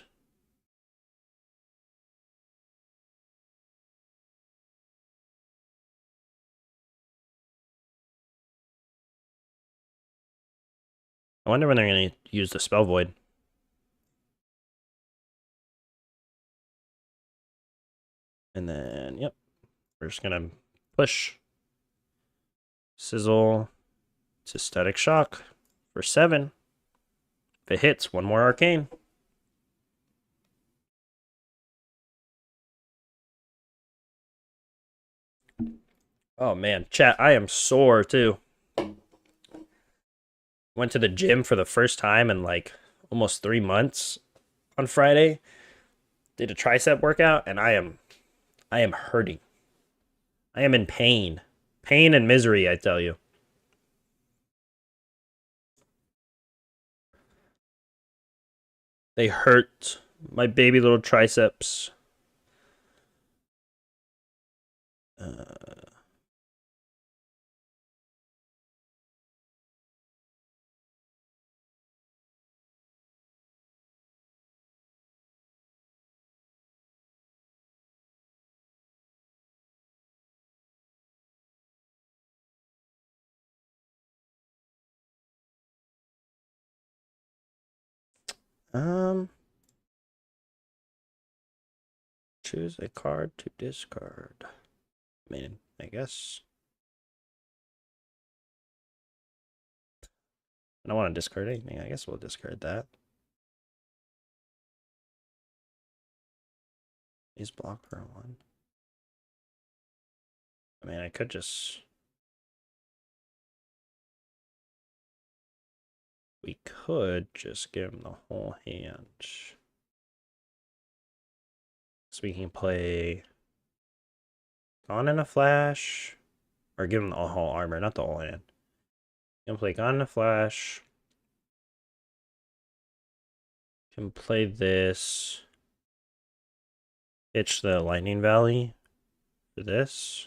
I wonder when they're going to use the Spell Void. And then, yep, we're just going to push. Sizzle to Static Shock for 7. If it hits, 1 more Arcane. Oh man, chat, I am sore too. Went to the gym for the first time in like almost 3 months on Friday. Did a tricep workout and I am hurting. I am in pain. Pain and misery, I tell you. They hurt my baby little triceps. Uh, um, choose a card to discard. I mean, I guess I don't want to discard anything. I guess we'll discard that. He's blocked for one. I mean, I could just. We could just give him the whole hand. So we can play Gone in a Flash. Or give him the whole armor, not the whole hand. Can play Gone in a Flash. Can play this. Hitch the Lightning Valley for this.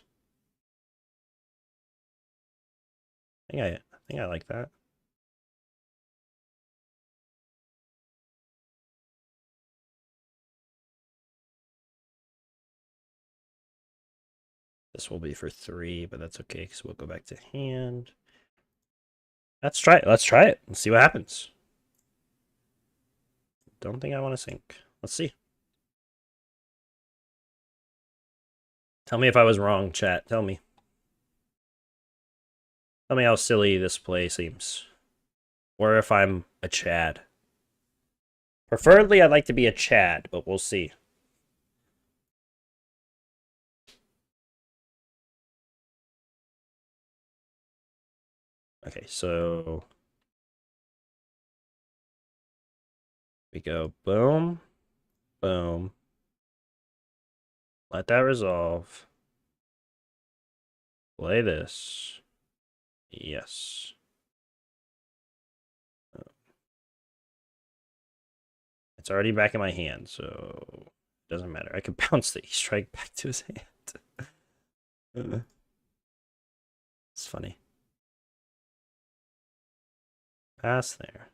I think I like that. This will be for 3, but that's okay because we'll go back to hand. Let's try it. Let's try it. Let's see what happens. Don't think I want to sink. Let's see. Tell me if I was wrong, chat. Tell me. Tell me how silly this play seems. Or if I'm a Chad. Preferably, I'd like to be a Chad, but we'll see. Okay, so we go boom, boom. Let that resolve. Play this. Yes. It's already back in my hand, so it doesn't matter. I could bounce the E-Strike back to his hand. It's funny. Pass there.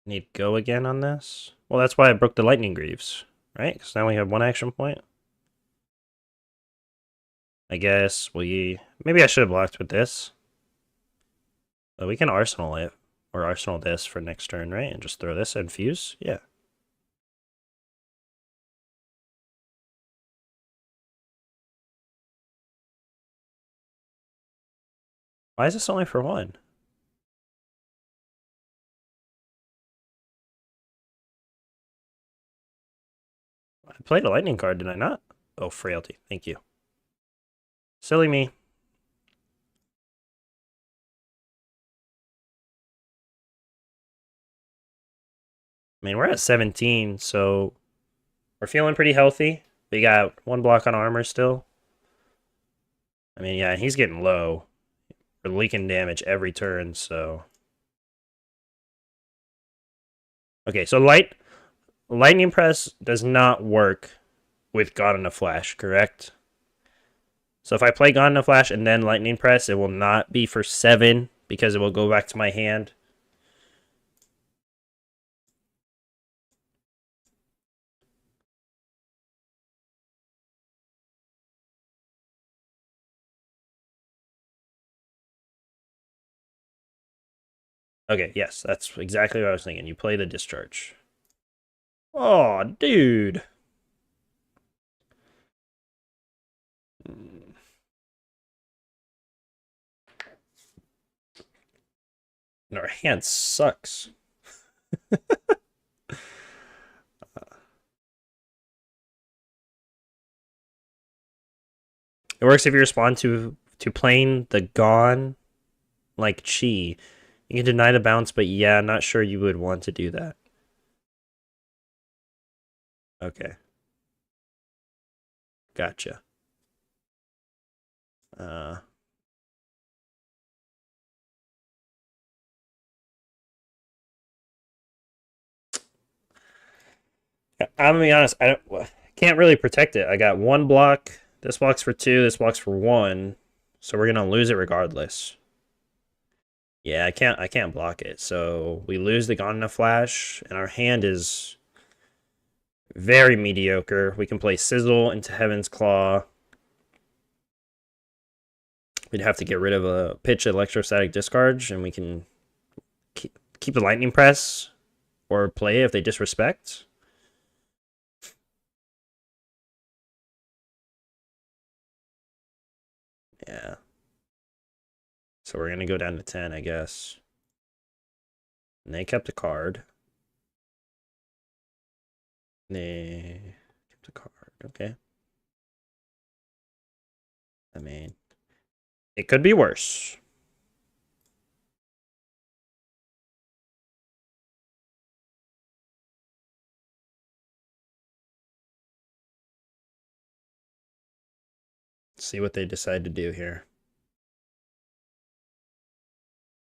Need go again on this? Well, that's why I broke the Lightning Greaves, right? Because now we have 1 action point. I guess maybe I should have blocked with this. But we can Arsenal it. Or Arsenal this for next turn, right? And just throw this and fuse? Yeah. Why is this only for 1? I played a lightning card, did I not? Oh, frailty. Thank you. Silly me. I mean, we're at 17, so we're feeling pretty healthy. We got 1 block on armor still. I mean, yeah, he's getting low. We're leaking damage every turn, so. Okay, so lightning press does not work with God in a Flash, correct? So if I play God in a Flash and then lightning press, it will not be for 7 because it will go back to my hand. Okay, yes, that's exactly what I was thinking. You play the discharge. Oh, dude. Our hand sucks. It works if you respond to playing the Gone like Chi. You can deny the bounce, but yeah, not sure you would want to do that. Okay. Gotcha. Uh, I'm gonna be honest. Can't really protect it. I got one block. This block's for 2. This block's for 1. So we're gonna lose it regardless. Yeah, I can't block it. So we lose the Gone in a Flash, and our hand is very mediocre. We can play Sizzle into Heaven's Claw. We'd have to get rid of a pitch electrostatic discharge, and we can keep the Lightning Press or play if they disrespect. Yeah. So we're going to go down to 10, I guess. And they kept a card. They kept a card. Okay. I mean, it could be worse. Let's see what they decide to do here.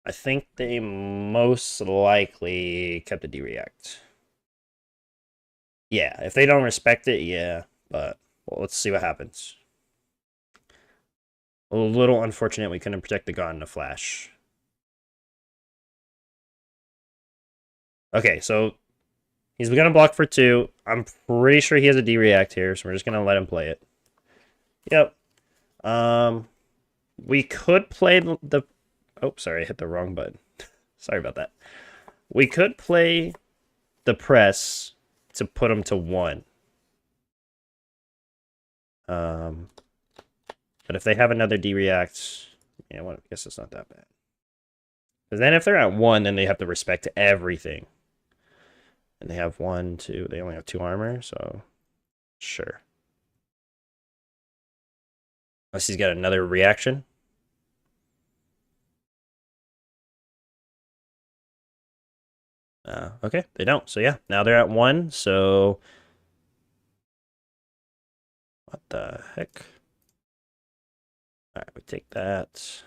I think they most likely kept a D-React. Yeah, if they don't respect it, yeah. But well, let's see what happens. A little unfortunate we couldn't protect the God in a Flash. Okay, so he's going to block for 2. I'm pretty sure he has a D-React here, so we're just going to let him play it. Yep. We could play the... Oh, sorry, I hit the wrong button. Sorry about that. We could play the press to put him to 1. But if they have another D-React, yeah, well, I guess it's not that bad. Because then if they're at 1, then they have to respect everything. And they have 1, 2, they only have 2 armor, so sure. Unless he's got another reaction. Okay, they don't. So yeah, now they're at 1, so... What the heck? Alright, we take that.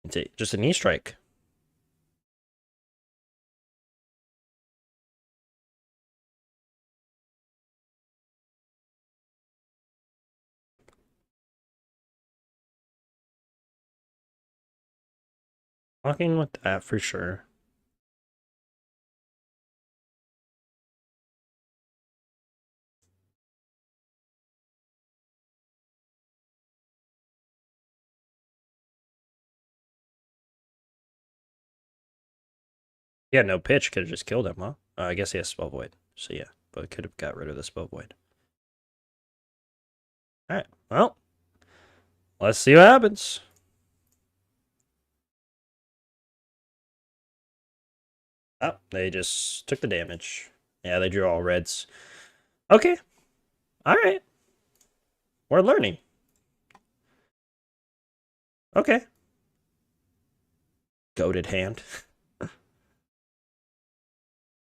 And take just a knee strike. Walking with that for sure. Yeah, no pitch could have just killed him, huh? I guess he has Spell Void. So yeah, but could have got rid of the Spell Void. Alright, well. Let's see what happens. Oh, they just took the damage. Yeah, they drew all reds. Okay. Alright. We're learning. Okay. Goated hand.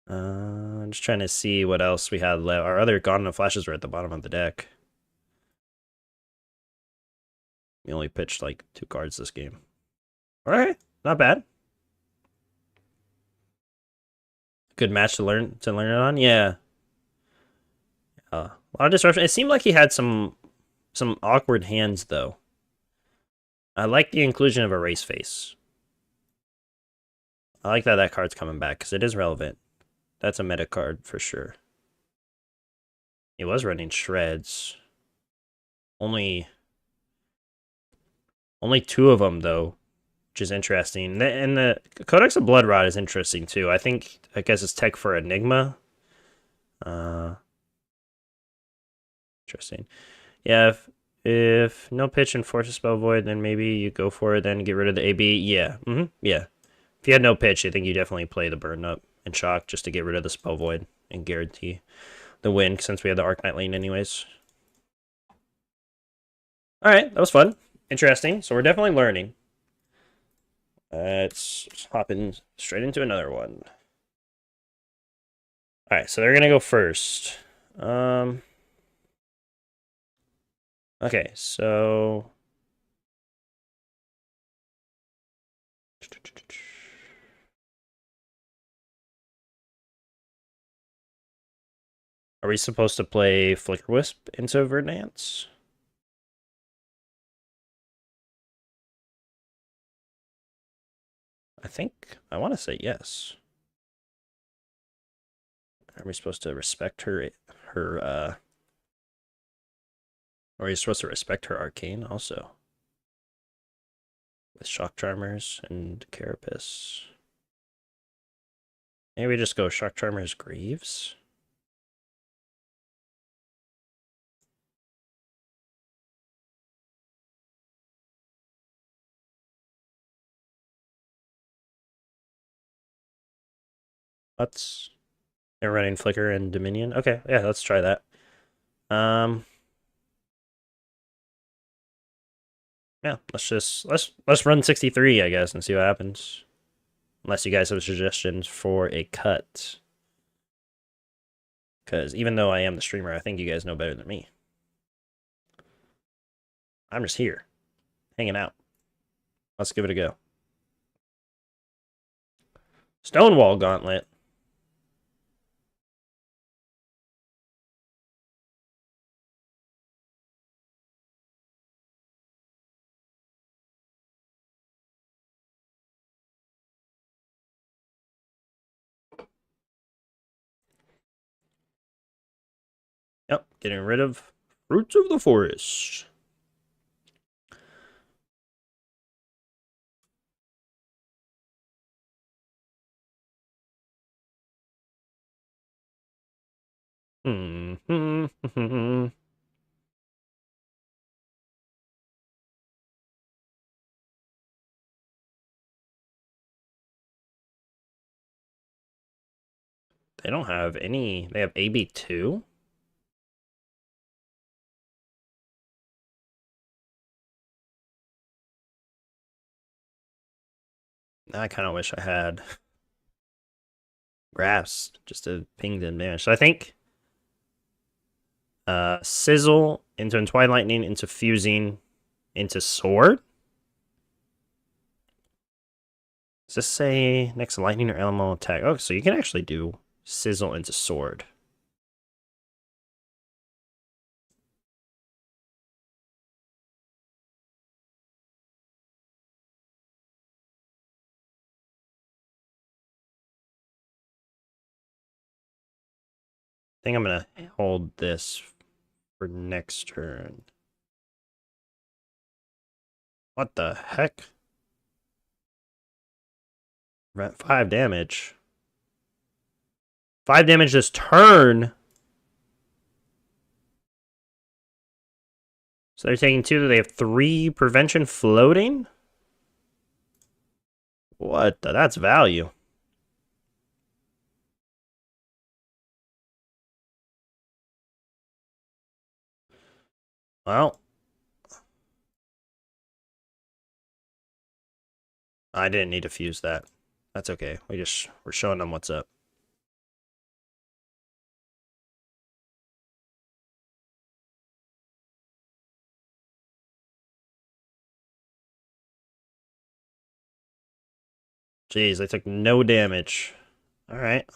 I'm just trying to see what else we had left. Our other Gone in Flashes were at the bottom of the deck. We only pitched like 2 cards this game. Alright, not bad. Good match to learn it on. Yeah. A lot of disruption. It seemed like he had some awkward hands though. I like the inclusion of a race face. I like that card's coming back because it is relevant. That's a meta card for sure. He was running shreds. Only 2 of them though, which is interesting. And the Codex of Blood Rot is interesting too. I guess it's tech for Enigma. Interesting. Yeah, If no pitch and force a spell void, then maybe you go for it, then get rid of the AB. Yeah. Yeah. If you had no pitch, I think you definitely play the burn up and shock just to get rid of the spell void and guarantee the win since we had the Arcane lane anyways. Alright, that was fun. Interesting. So we're definitely learning. Let's hop in straight into another one. Alright, so they're gonna go first. Okay, so are we supposed to play Flicker Wisp into Verdance? I think I want to say yes. Are we supposed to respect her or are you supposed to respect her arcane also? With Shock Charmers and Carapace. Maybe we just go Shock Charmers Greaves? Let's they're running Flicker and Dominion. Okay, yeah, let's try that. Yeah, let's run 63, I guess, and see what happens. Unless you guys have suggestions for a cut. Because even though I am the streamer, I think you guys know better than me. I'm just here, hanging out. Let's give it a go. Stonewall Gauntlet. Yep, getting rid of Fruits of the Forest. They don't have any. They have AB2. I kind of wish I had Grasp just to ping them damage. So I think Sizzle into Entwined Lightning into Fusing into Sword. Does this say next lightning or elemental attack? Oh, so you can actually do Sizzle into Sword. I think I'm going to hold this for next turn. What the heck? 5 damage. 5 damage this turn. So they're taking 2. They have 3 prevention floating? What the? That's value. Well, I didn't need to fuse that. That's okay. We're showing them what's up. Jeez, they took no damage. All right.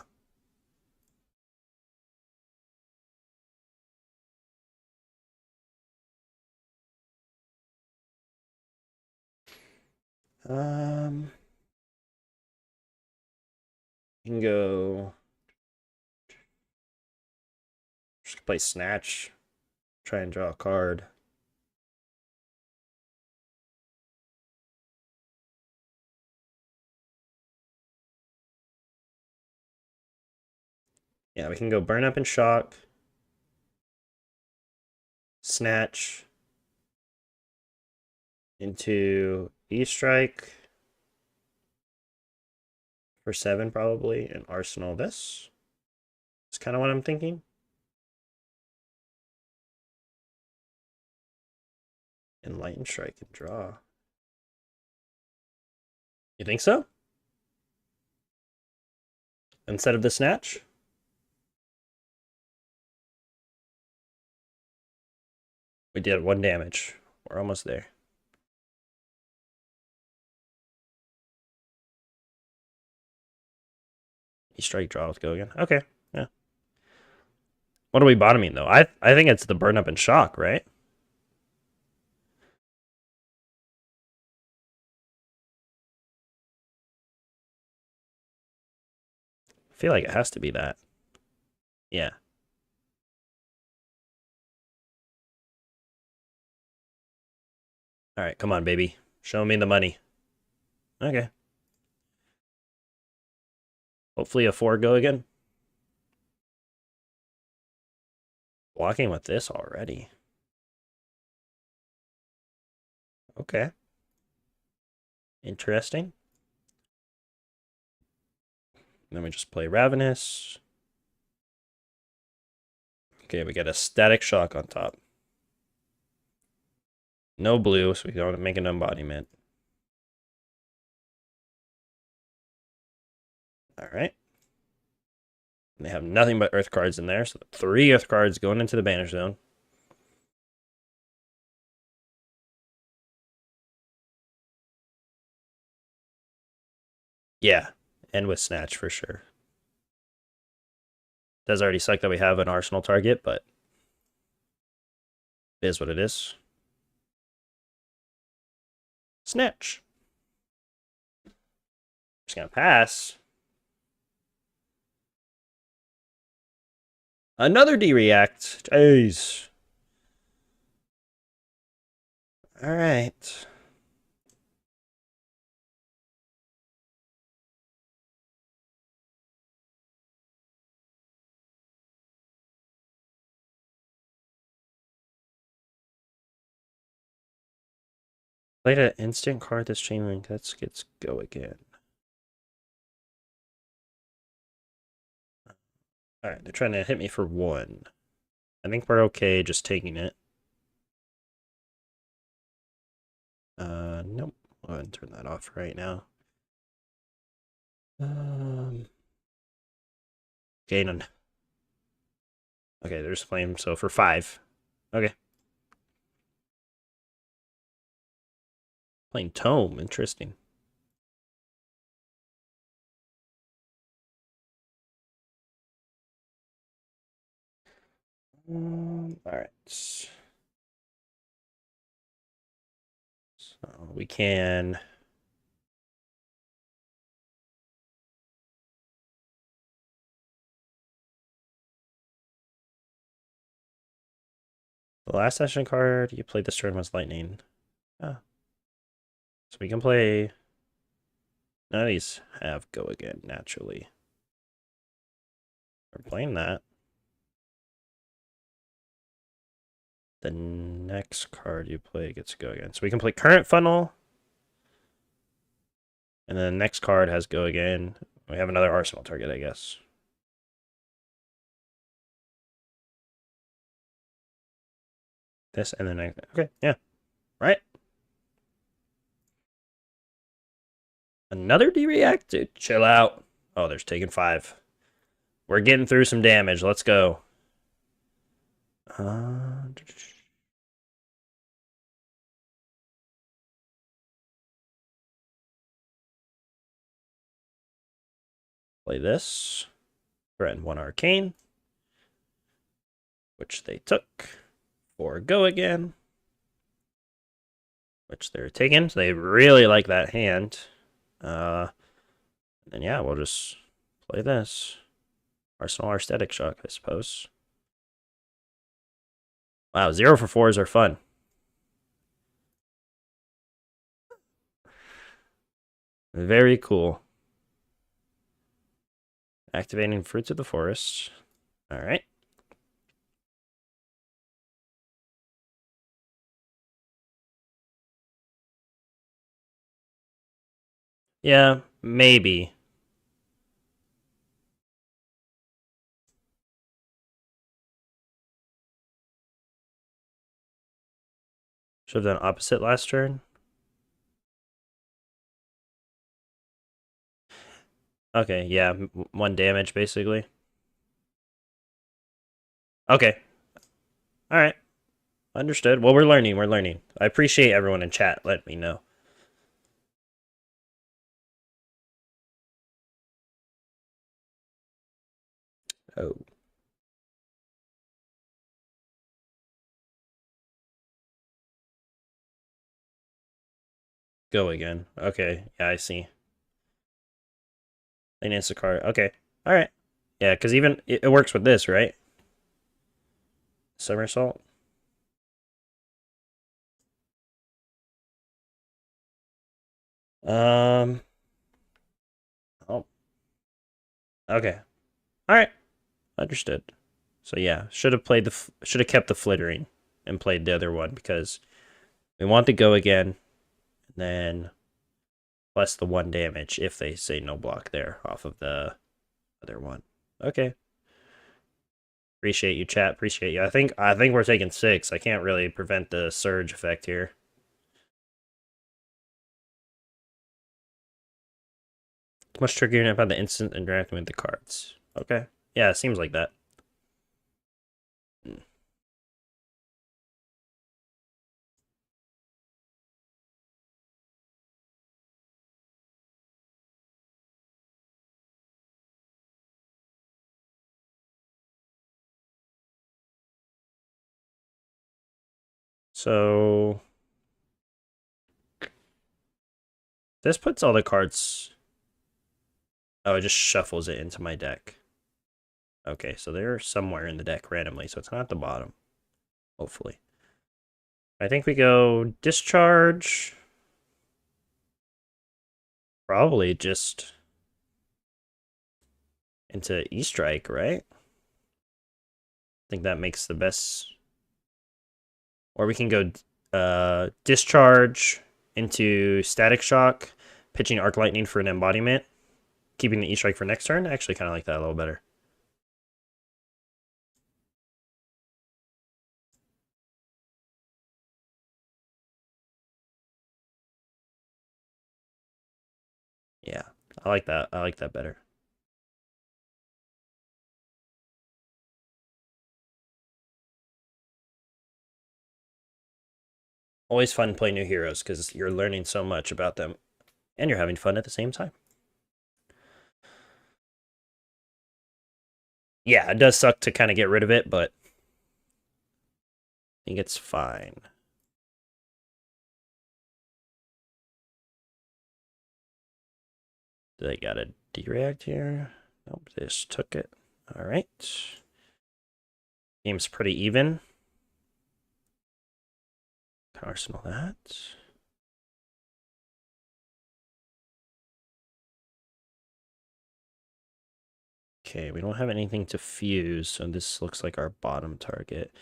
You can go. Just play Snatch. Try and draw a card. Yeah, we can go Burn Up and Shock. Snatch. into E-Strike for 7 probably, and Arsenal this. That's kind of what I'm thinking. And Lightning Strike and draw. You think so? Instead of the Snatch? We did 1 damage. We're almost there. E-Strike, draw with go again. Okay, yeah. What are we bottoming, though? I think it's the burn up and shock, right? I feel like it has to be that. Yeah. All right, come on, baby. Show me the money. Okay. Hopefully a 4 go again. Blocking with this already. Okay. Interesting. Then we just play Ravenous. Okay, we get a static shock on top. No blue, so we don't make an embodiment. All right. And they have nothing but earth cards in there, so 3 earth cards going into the banish zone. Yeah, and with Snatch for sure. Does already suck that we have an Arsenal target, but it is what it is. Snatch. Just gonna pass. Another D-React. Jeez. All right. Played an instant card this chain link. Let's go again. All right, they're trying to hit me for 1. I think we're okay just taking it. Nope. I'll go ahead and turn that off right now. Gaining. Okay, they're just playing so for 5. Okay. Playing Tome, interesting. All right. So we can. The last session card you played this turn was Lightning. Ah. So we can play. None of these have go again, naturally. We're playing that. The next card you play gets to go again. So we can play Current Funnel. And then the next card has go again. We have another Arsenal target, I guess. This and then okay, yeah. Right. Another D-React? Dude, chill out. Oh, there's taking 5. We're getting through some damage. Let's go. Play this. Threaten 1 Arcane. Which they took. 4 go again. Which they're taking. So they really like that hand. And yeah, we'll just play this. Arsenal or Static Shock, I suppose. Wow, 0 for 4s are fun. Very cool. Activating Fruits of the Forest. All right. Yeah, maybe. Should have done opposite last turn. Okay, yeah, 1 damage basically. Okay, all right, understood. Well, we're learning. We're learning. I appreciate everyone in chat. Let me know. Oh, go again. Okay, yeah, I see. They answer card. Okay, all right. Yeah, because even it works with this, right? Somersault. Um. Oh. Okay. All right. Understood. So yeah, should have kept the flittering and played the other one because we want to go again, and then plus the 1 damage if they say no block there off of the other one. Okay. Appreciate you, chat. Appreciate you. I think we're taking 6. I can't really prevent the surge effect here. Much trickier about the instant interacting with the cards. Okay. Yeah, it seems like that. So this puts all the cards. Oh, it just shuffles it into my deck. Okay, so they're somewhere in the deck randomly, so it's not at the bottom. Hopefully. I think we go discharge. Probably just into E-Strike, right? I think that makes the best. Or we can go discharge into static shock, pitching arc lightning for an embodiment, keeping the E-Strike for next turn. I actually kind of like that a little better. Yeah, I like that. I like that better. Always fun to play new heroes because you're learning so much about them and you're having fun at the same time. Yeah, it does suck to kind of get rid of it, but I think it's fine. They got a D-react here. Nope, this took it. All right. Game's pretty even. Arsenal that. Okay, we don't have anything to fuse, so this looks like our bottom target.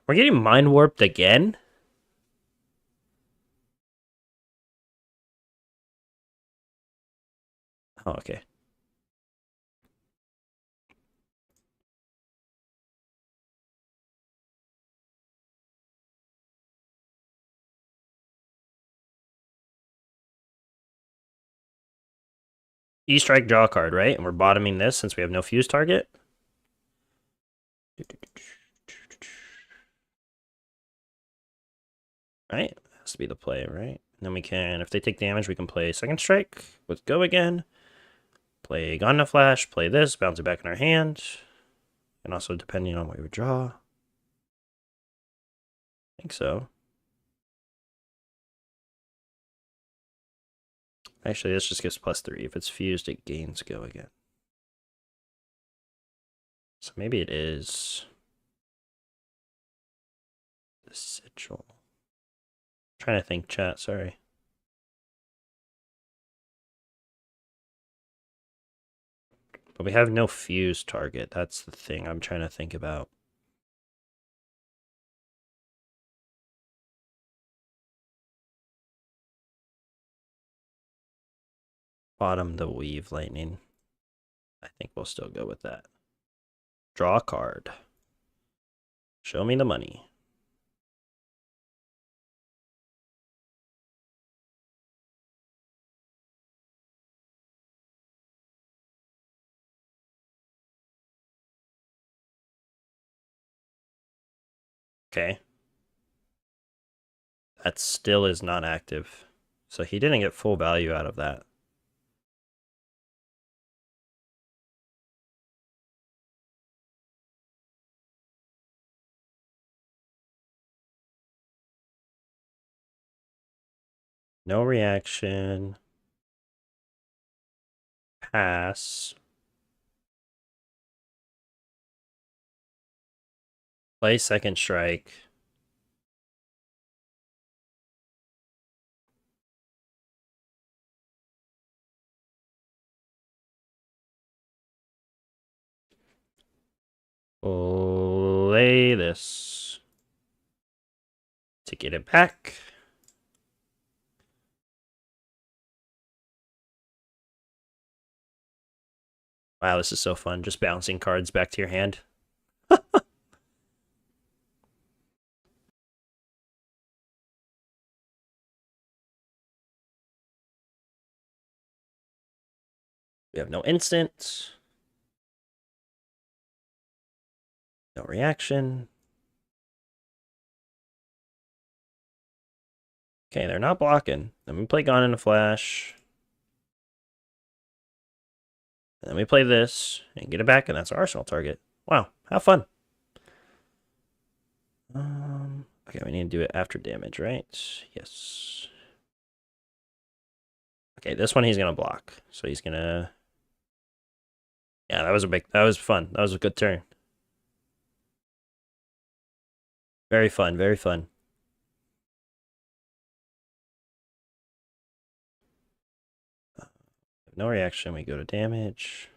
We're getting mind warped again. Oh, okay. E-strike draw card, right? And we're bottoming this since we have no fuse target. Right? Has to be the play, right? And then we can, if they take damage, we can play second strike with go again. Play Gonna Flash, play this, bounce it back in our hand. And also depending on what we draw. I think so. Actually, this just gives +3. If it's fused, it gains go again. So maybe it is the sigil. I'm trying to think, chat, sorry. But we have no fuse target. That's the thing I'm trying to think about. Bottom the weave lightning. I think we'll still go with that. Draw a card. Show me the money. Okay. That still is not active. So he didn't get full value out of that. No reaction. Pass. Play second strike. Play this to get it back. Wow, this is so fun. Just bouncing cards back to your hand. We have no instant. No reaction. Okay, they're not blocking. Then we play Gone in a Flash. And then we play this and get it back, and that's our arsenal target. Wow, have fun. Okay, we need to do it after damage, right? Yes. Okay, this one he's gonna block. So he's gonna. Yeah, that was fun. That was a good turn. Very fun, very fun. No reaction, we go to damage.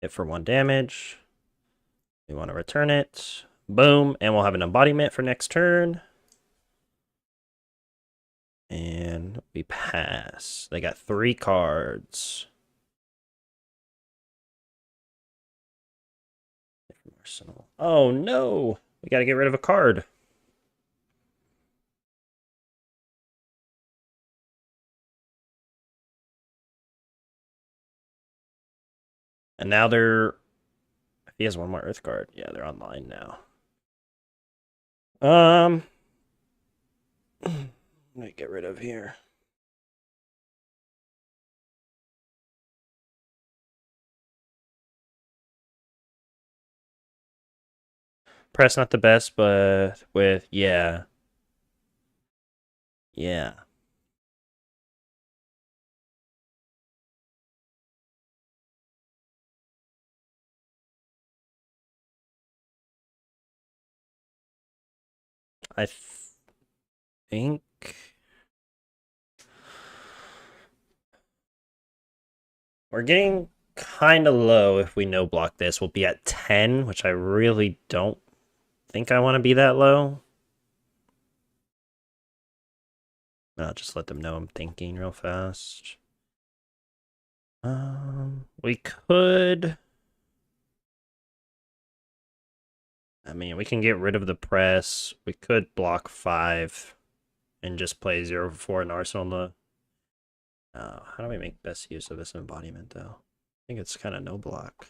Hit for 1 damage. We want to return it. Boom, and we'll have an embodiment for next turn. And we pass. They got 3 cards. Arsenal. Oh no! We gotta get rid of a card. And now they're... If he has 1 more Earth card, yeah, they're online now. Let me get rid of here. Press not the best, but with... Yeah. Yeah. I think... We're getting kind of low if we no block this. We'll be at 10, which I really don't think I want to be that low. I'll just let them know I'm thinking real fast. We could... I mean, we can get rid of the press. We could block 5 and just play 0 for 4 in Arsenal. How do we make best use of this embodiment, though? I think it's kind of no block.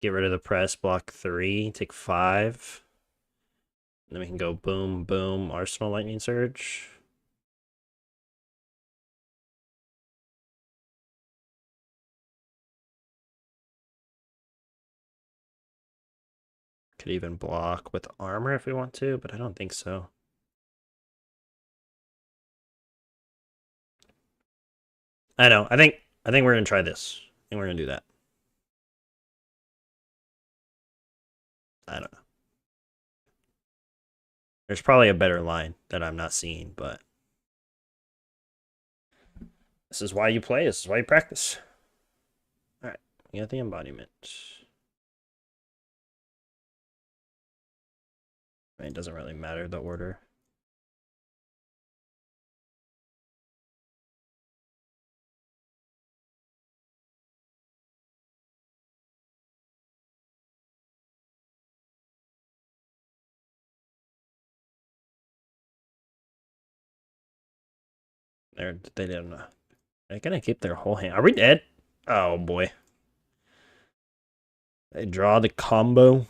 Get rid of the press, block 3, take 5. And then we can go boom, boom, Arsenal Lightning Surge. Could even block with armor if we want to, but I don't think so. I know. I think we're gonna try this. I think we're gonna do that. I don't know. There's probably a better line that I'm not seeing, but this is why you play. This is why you practice. All right, we got the embodiment. I mean, it doesn't really matter the order. They didn't. They're gonna keep their whole hand. Are we dead? Oh boy. They draw the combo.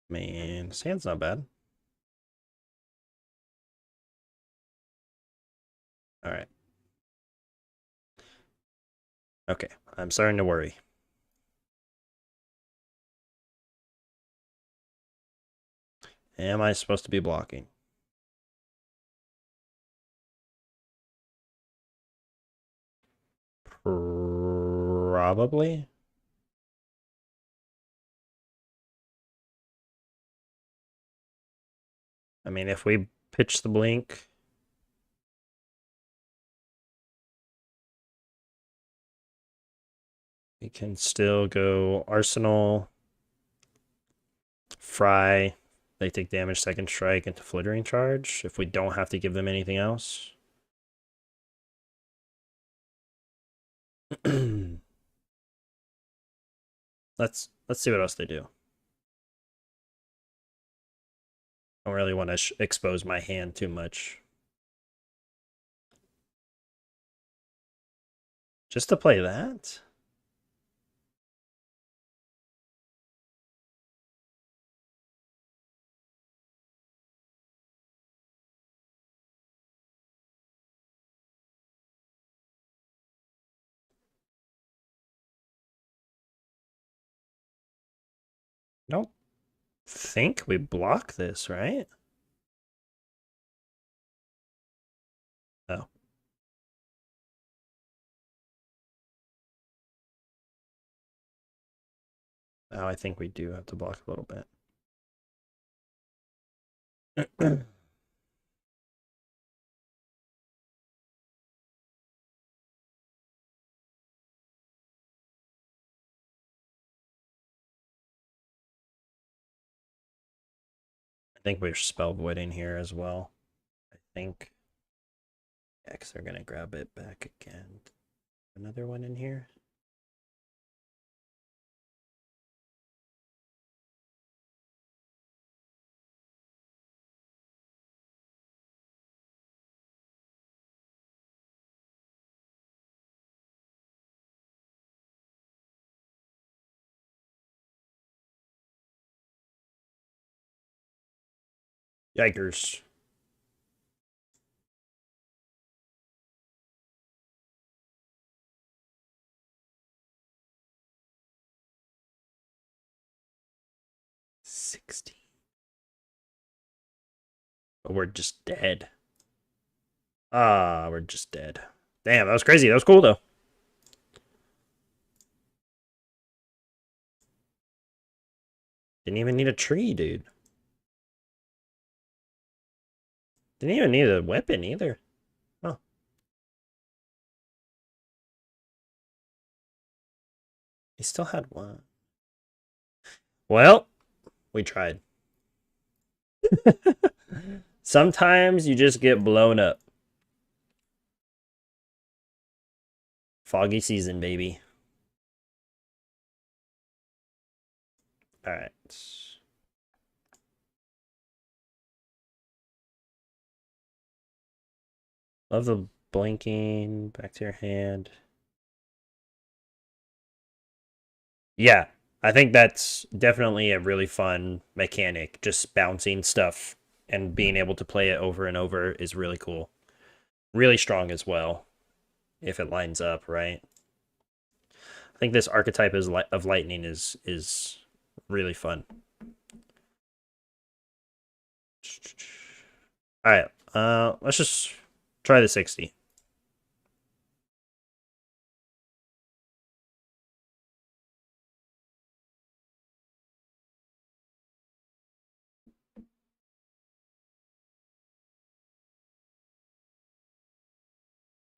Man, this hand's not bad. All right. Okay, I'm starting to worry. Am I supposed to be blocking? Probably. I mean, if we pitch the blink, we can still go Arsenal, Fry. They take damage second strike into Flittering Charge if we don't have to give them anything else. let's see what else they do. I don't really want to expose my hand too much. Just to play that? Don't think we block this, right? Oh. Oh, I think we do have to block a little bit. I think we're spell voiding here as well. I think. Yeah, because they're going to grab it back again. Another one in here. Yikers. But we're just dead. Ah, we're just dead. Damn, that was crazy. That was cool, though. Didn't even need a tree, dude. Didn't even need a weapon, either. Oh. He still had one. Well, we tried. Sometimes you just get blown up. Foggy season, baby. All right. Love the blinking. Back to your hand. Yeah, I think that's definitely a really fun mechanic. Just bouncing stuff and being able to play it over and over is really cool. Really strong as well, if it lines up right. I think this archetype of lightning is really fun. All right, let's just try the 60.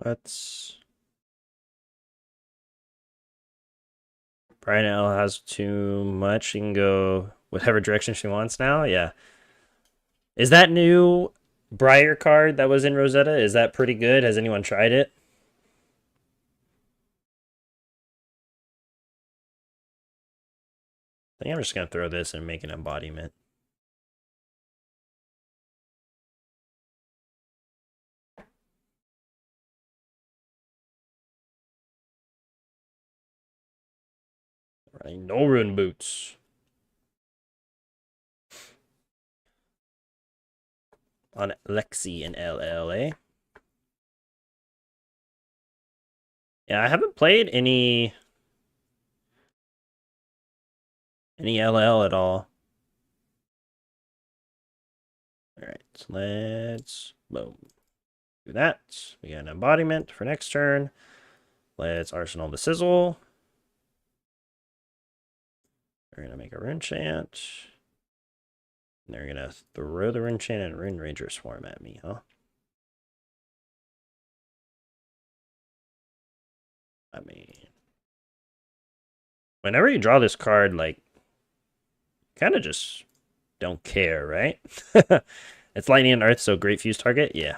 Let's. Brian L has too much. She can go whatever direction she wants now. Yeah. Is that new Briar card that was in Rosetta? Is that pretty good? Has anyone tried it? I think I'm just going to throw this and make an embodiment. Right, no rune boots. On Lexi and LLA. Yeah, I haven't played any LL at all. All right, so let's boom. Do that. We got an embodiment for next turn. Let's arsenal the sizzle. We're gonna make a rune chant. And they're gonna throw the rune chant and rune ranger swarm at me, huh? I mean, whenever you draw this card, like, kind of just don't care, right? It's lightning and earth, so great fuse target. Yeah.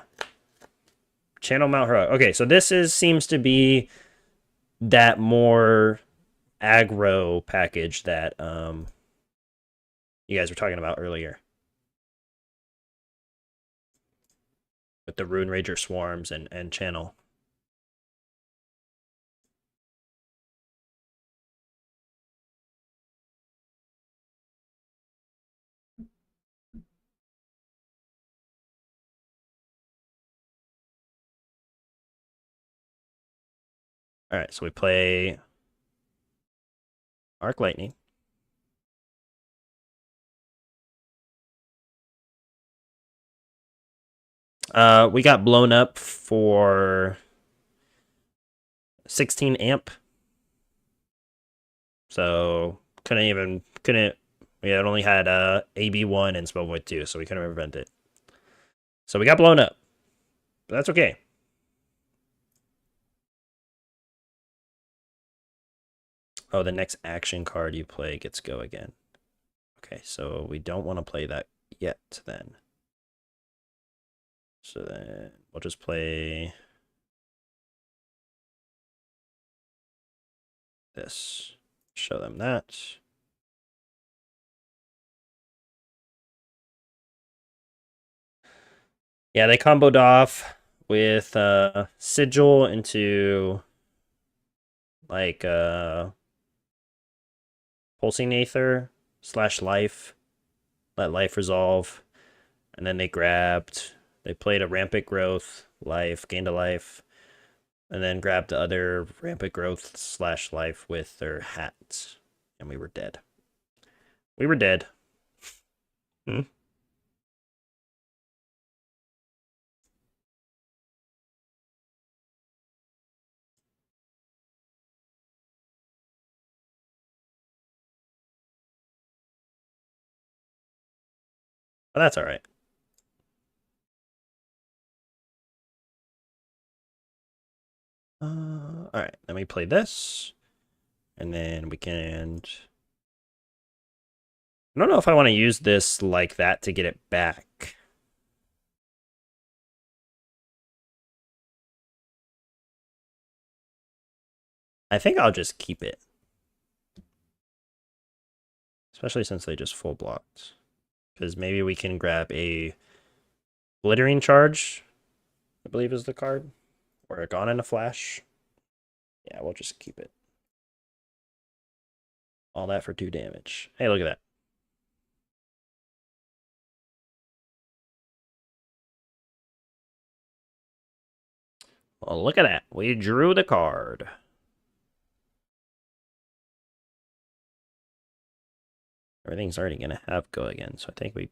Channel Mount Heroic. Okay, so this seems to be that more aggro package that you guys were talking about earlier. With the Rune Rager swarms and channel. Alright, so we play Arc Lightning. We got blown up for 16 amp. So we had only had AB1 and Spell Void 2, so we couldn't prevent it. So we got blown up. But that's okay. Oh, the next action card you play gets go again. Okay, so we don't want to play that yet then. So then we'll just play this. Show them that. Yeah, they comboed off with Sigil into like Pulsing Aether / Life. Let Life resolve. And then they played a Rampant Growth, Life, gained a life. And then grabbed the other Rampant Growth / Life with their hats. And we were dead. We were dead. Hmm? But that's alright. Alright, then we play this. And then we can... I don't know if I want to use this like that to get it back. I think I'll just keep it. Especially since they just full blocked. Because maybe we can grab a Glittering Charge, I believe is the card. Or a Gone in a Flash. Yeah, we'll just keep it. All that for 2 damage. Hey, look at that. Well, look at that. We drew the card. Everything's already going to have go again, so I think we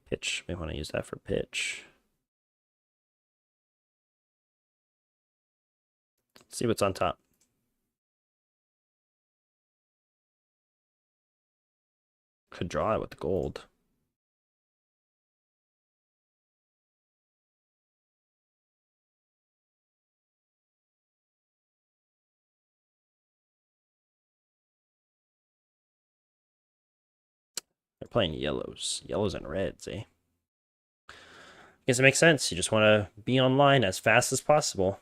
want to use that for pitch. Let's see what's on top. Could draw it with the gold. They're playing yellows. Yellows and reds, eh? I guess it makes sense. You just want to be online as fast as possible.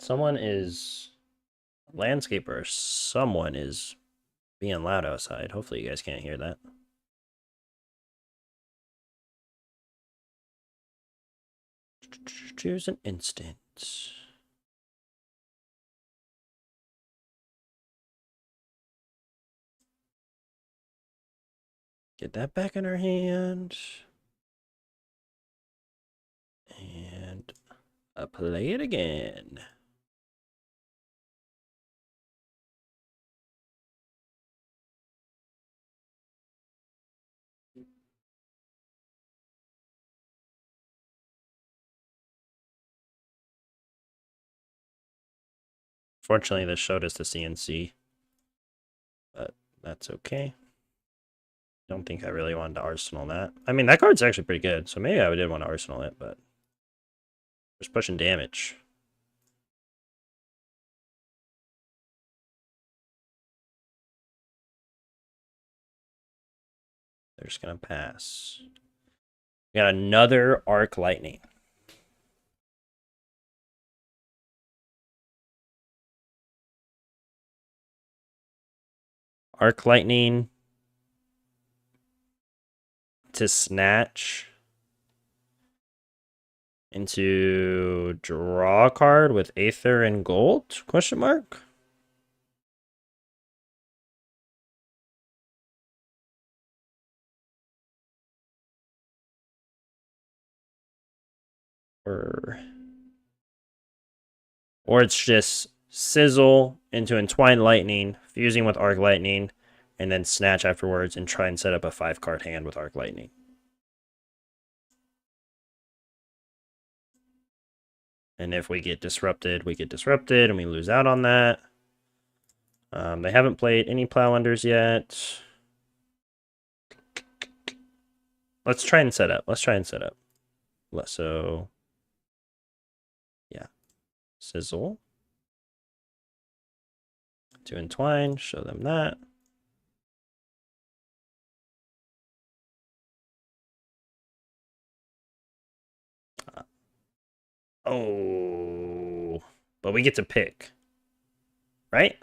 Someone is landscaper. Someone is being loud outside. Hopefully you guys can't hear that. Choose an instant. Get that back in our hand. And play it again. Fortunately, this showed us the CNC, but that's okay. Don't think I really wanted to arsenal that. I mean, that card's actually pretty good, so maybe I did want to arsenal it, but just pushing damage. They're just gonna pass. We got another Arc Lightning. Arc Lightning to snatch into draw a card with Aether and Gold? Question mark? Or it's just sizzle into Entwined Lightning, fusing with Arc Lightning, and then snatch afterwards and try and set up a 5-card hand with Arc Lightning. And if we get disrupted, and we lose out on that. They haven't played any Plow Unders yet. Let's try and set up. So, yeah. Sizzle. To Entwine, show them that. Oh, but we get to pick, right?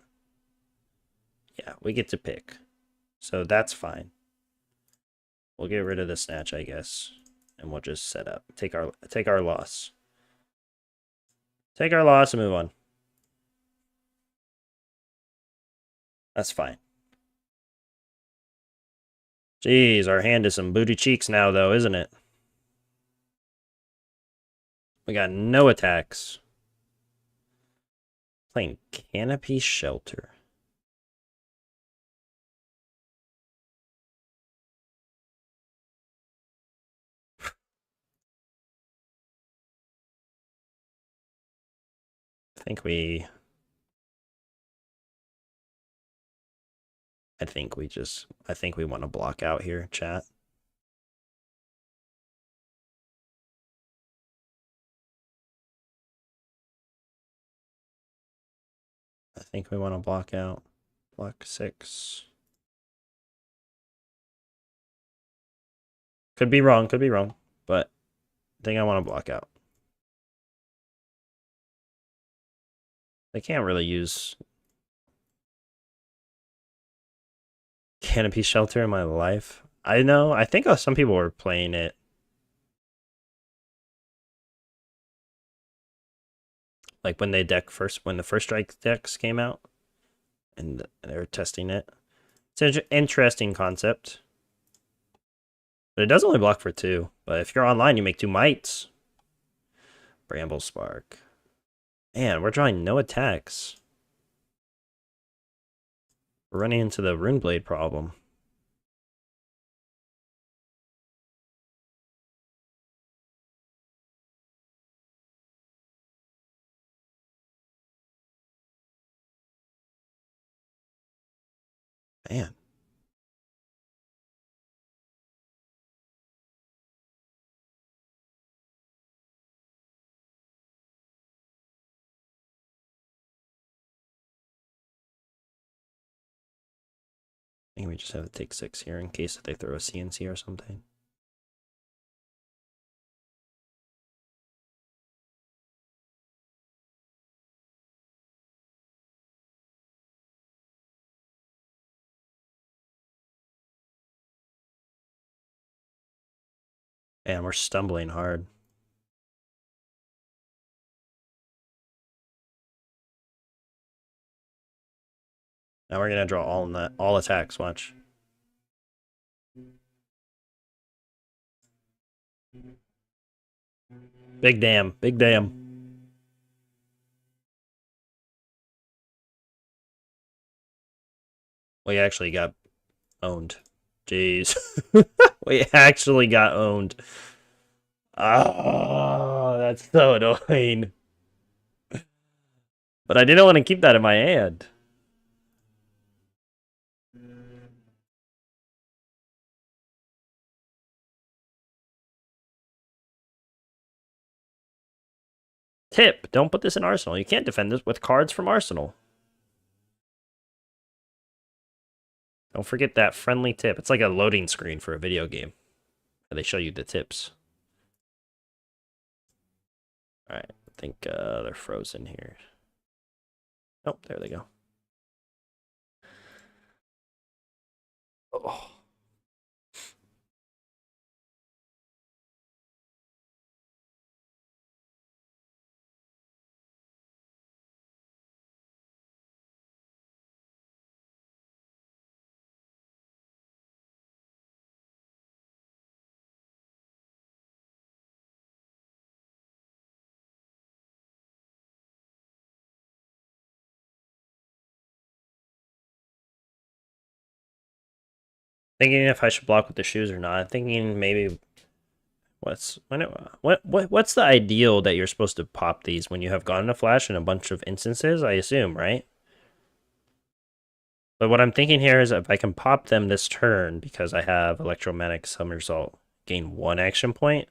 Yeah, we get to pick. So that's fine. We'll get rid of the snatch, I guess, and we'll just set up. Take our loss. Take our loss and move on. That's fine. Jeez, our hand is some booty cheeks now, though, isn't it? We got no attacks. Playing Canopy Shelter. I think we want to block out here, chat. I think we want to block out. Block 6. Could be wrong, but I think I want to block out. They can't really use Canopy Shelter in my life. I know, I think some people were playing it. Like when the first strike decks came out and they were testing it. It's an interesting concept. But it does only block for 2. But if you're online, you make 2 mites. Bramble Spark. Man, we're drawing no attacks. We're running into the Runeblade problem. Man. I think we just have to take 6 here in case if they throw a CNC or something. And we're stumbling hard. Now we're gonna draw all attacks. Watch. Big damn. Big damn. We actually got owned. Jeez. We actually got owned. Oh, that's so annoying. But I didn't want to keep that in my hand. Tip, don't put this in Arsenal. You can't defend this with cards from Arsenal. Don't forget that friendly tip. It's like a loading screen for a video game. They show you the tips. Alright, I think they're frozen here. Oh, there they go. Oh. Thinking if I should block with the shoes or not. Thinking maybe what's the ideal that you're supposed to pop these when you have gotten a flash in a bunch of instances, I assume, right? But what I'm thinking here is if I can pop them this turn because I have electromagnetic somersault, gain 1 action point.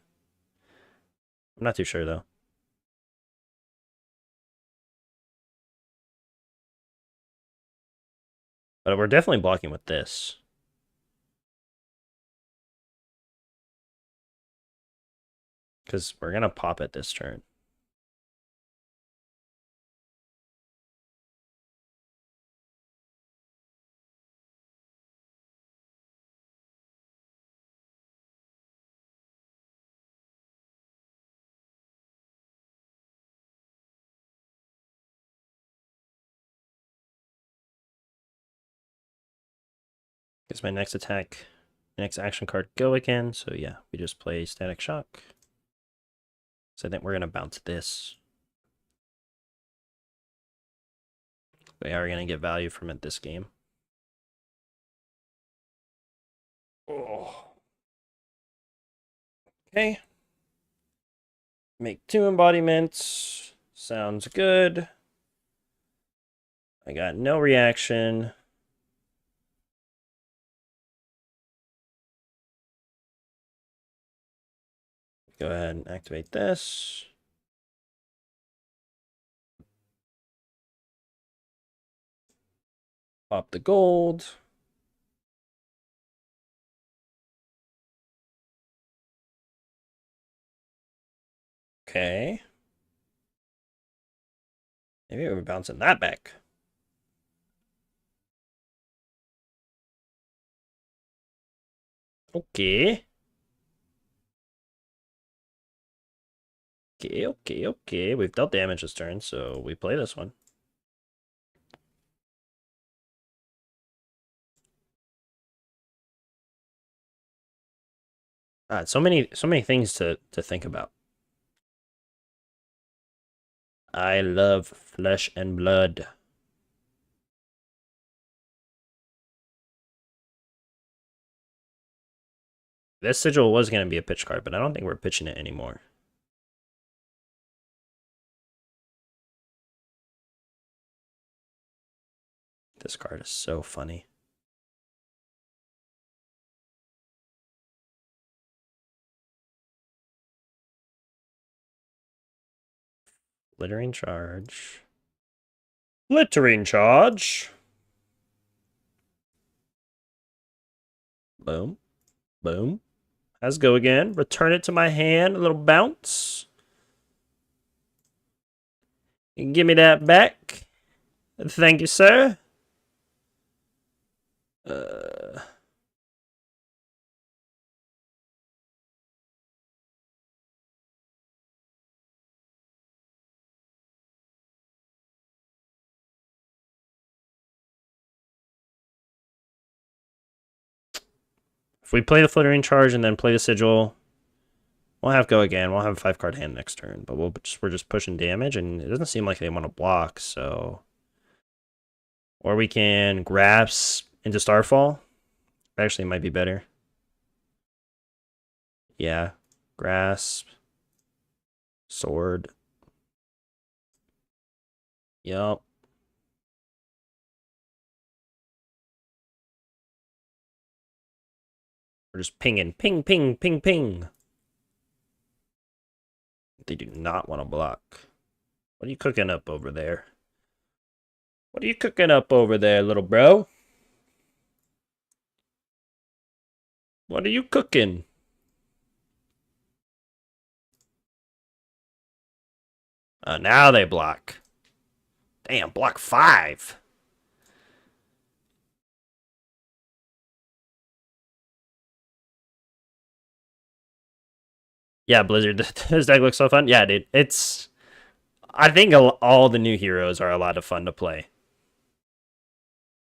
I'm not too sure though. But we're definitely blocking with this. Because we're going to pop it this turn. Gets my next attack, next action card go again. So yeah, we just play Static Shock. So I think we're going to bounce this. We are going to get value from it this game. Oh. Okay. Make 2 embodiments. Sounds good. I got no reaction. Go ahead and activate this. Pop the gold. Okay. Maybe we're bouncing that back. Okay. Okay. We've dealt damage this turn, so we play this one. So many things to think about. I love flesh and blood. This sigil was going to be a pitch card, but I don't think we're pitching it anymore. This card is so funny. Littering charge. Littering charge. Boom. Boom. Let's go again. Return it to my hand. A little bounce. Give me that back. Thank you, sir. If we play the Flittering Charge and then play the Sigil, we'll have go again. We'll have a 5-card hand next turn, but we're just pushing damage, and it doesn't seem like they want to block, so... Or we can grasp into Starfall. Actually, it might be better. Yeah. Grasp. Sword. Yup. We're just pinging. Ping, ping, ping, ping. They do not want to block. What are you cooking up over there? What are you cooking up over there, little bro? What are you cooking? Now they block. Damn, block 5. Yeah, Blizzard. This deck looks so fun. Yeah, dude. It's... I think all the new heroes are a lot of fun to play.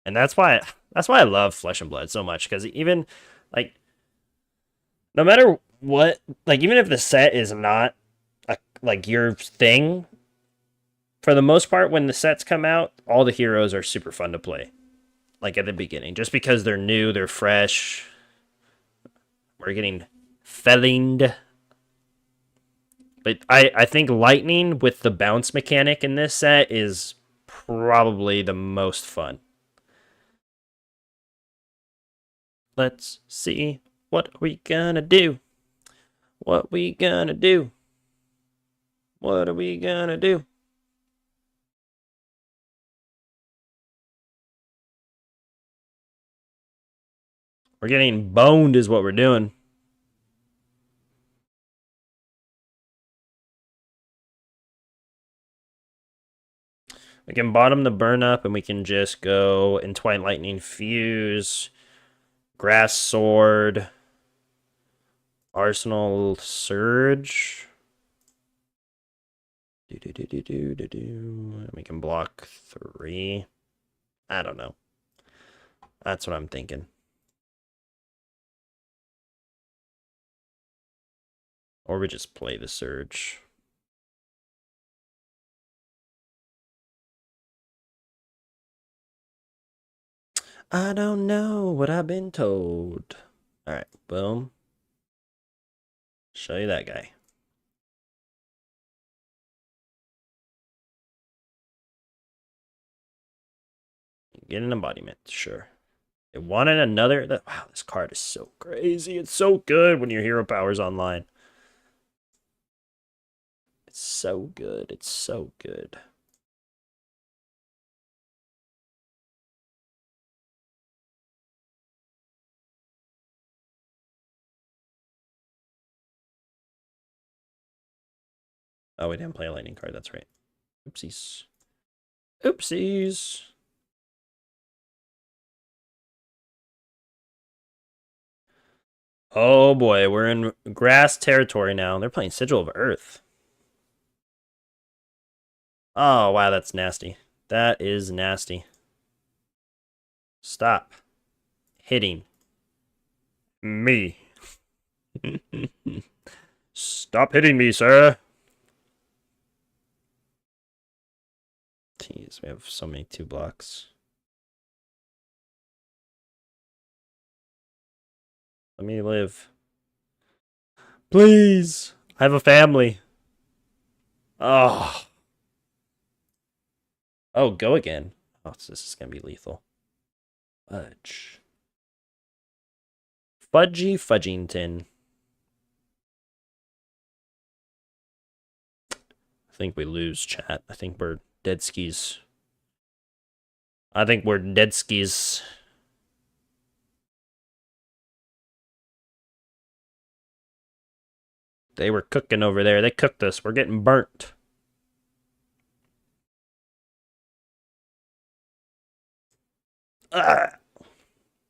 And that's why I love Flesh and Blood so much, because even, like, no matter what, like, even if the set is not, like, your thing, for the most part, when the sets come out, all the heroes are super fun to play. Like, at the beginning. Just because they're new, they're fresh. We're getting fellinged. But I think Lightning with the bounce mechanic in this set is probably the most fun. Let's see what we gonna do. What we gonna do? What are we gonna do? We're getting boned is what we're doing. We can bottom the burn up, and we can just go Entwine Lightning Fuse, Grass Sword, Arsenal Surge. We can block 3. I don't know. That's what I'm thinking. Or we just play the Surge. I don't know what I've been told. Alright, boom. Show you that guy. Get an embodiment, sure. They wanted another. Wow, this card is so crazy. It's so good when your hero power's online. It's so good. It's so good. Oh, we didn't play a lightning card. That's right. Oopsies. Oopsies. Oh boy, we're in grass territory now. They're playing Sigil of Earth. Oh, wow, that's nasty. That is nasty. Stop hitting me. Stop hitting me, sir. Jeez, we have so many 2 blocks. Let me live. Please. I have a family. Oh. Oh, go again. Oh, so this is going to be lethal. Fudge. Fudgy Fudgington. I think we lose, chat. I think we're dead skis. I think we're dead skis. They were cooking over there. They cooked us. We're getting burnt.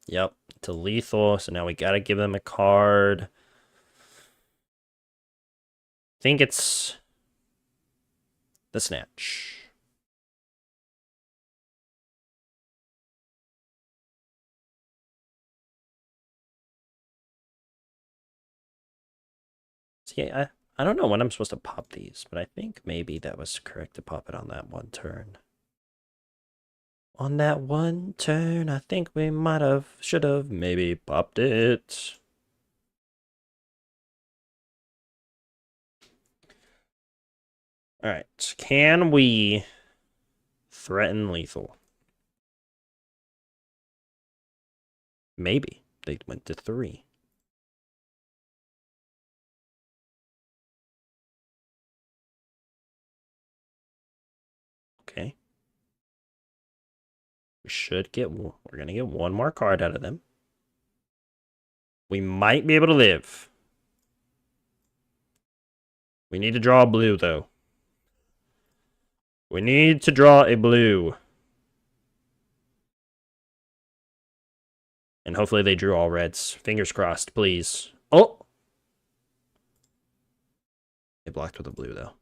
Yep, to lethal. So now we gotta give them a card. I think it's the Snatch. Yeah, I don't know when I'm supposed to pop these, but I think maybe that was correct to pop it on that one turn. On that one turn, I think we might have, should have, maybe popped it. All right, can we threaten lethal? Maybe. They went to 3. Okay. We should get, we're going to get one more card out of them. We might be able to live. We need to draw a blue, though. We need to draw a blue. And hopefully they drew all reds. Fingers crossed, please. Oh! They blocked with a blue, though.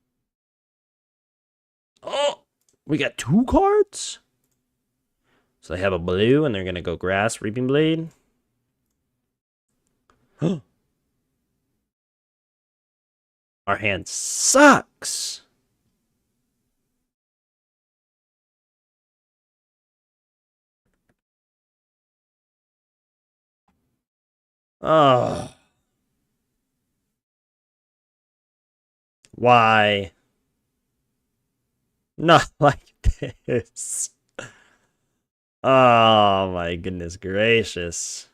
Oh! We got 2 cards? So they have a blue, and they're going to go grass, reaping blade. Our hand sucks. Oh. Why? Not like this. Oh my goodness gracious.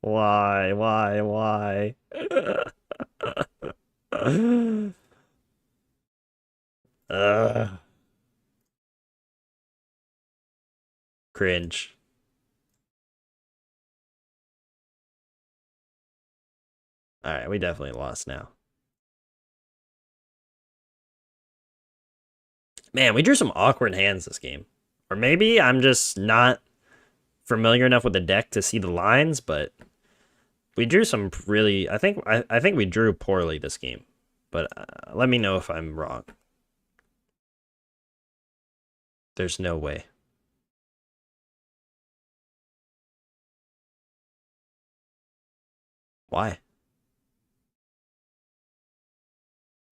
Why? Why? Cringe. Alright, we definitely lost now. Man, we drew some awkward hands this game. Or maybe I'm just not familiar enough with the deck to see the lines, but we drew some really... I think we drew poorly this game. But let me know if I'm wrong. There's no way. Why?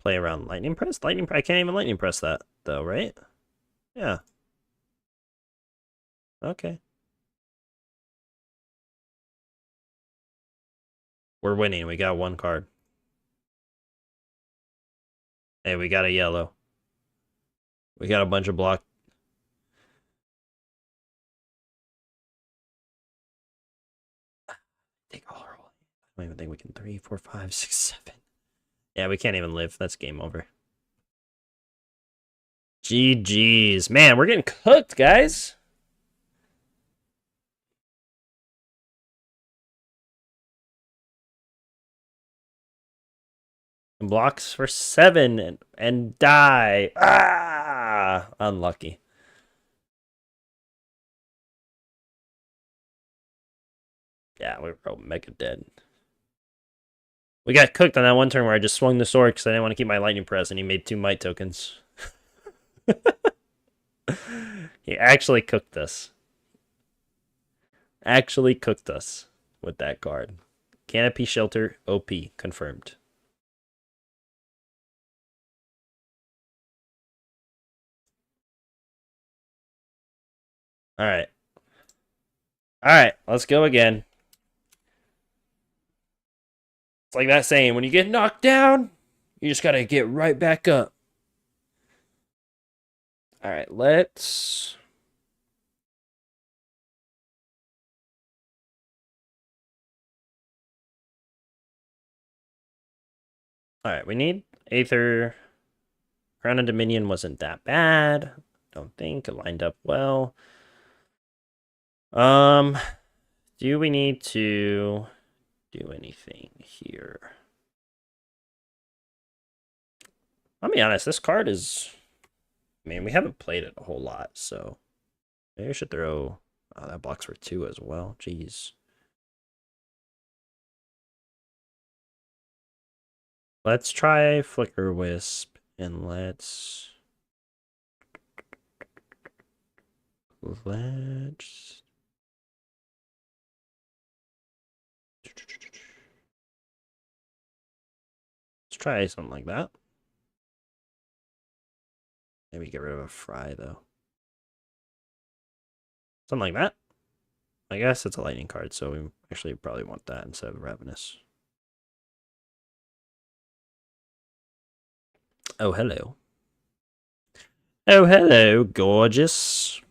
Play around lightning press? I can't even lightning press that, though, right? Yeah. Okay. We're winning. We got 1 card. Hey, we got a yellow. We got a bunch of block. Take all our... I don't even think we can. 3, 4, 5, 6, 7. Yeah, we can't even live. That's game over. GG's. Man, we're getting cooked, guys. Blocks for 7 and die. Ah! Unlucky. Yeah, we were mega dead. We got cooked on that one turn where I just swung the sword because I didn't want to keep my lightning press, and he made 2 might tokens. He actually cooked us. Actually cooked us with that card. Canopy Shelter, OP, confirmed. Alright. Alright, let's go again. It's like that saying, when you get knocked down, you just gotta get right back up. Alright, let's... Alright, we need Aether. Crown of Dominion wasn't that bad. Don't think it lined up well. Do we need to do anything here? I'll be honest, this card is... I mean, we haven't played it a whole lot, so... Maybe I should throw... Oh, that blocks for 2 as well. Jeez. Let's try Flicker Wisp, and let's... Let's try something like that. Maybe get rid of a fray, though. Something like that. I guess it's a lightning card, so we actually probably want that instead of Ravenous. Oh, hello. Oh, hello, gorgeous.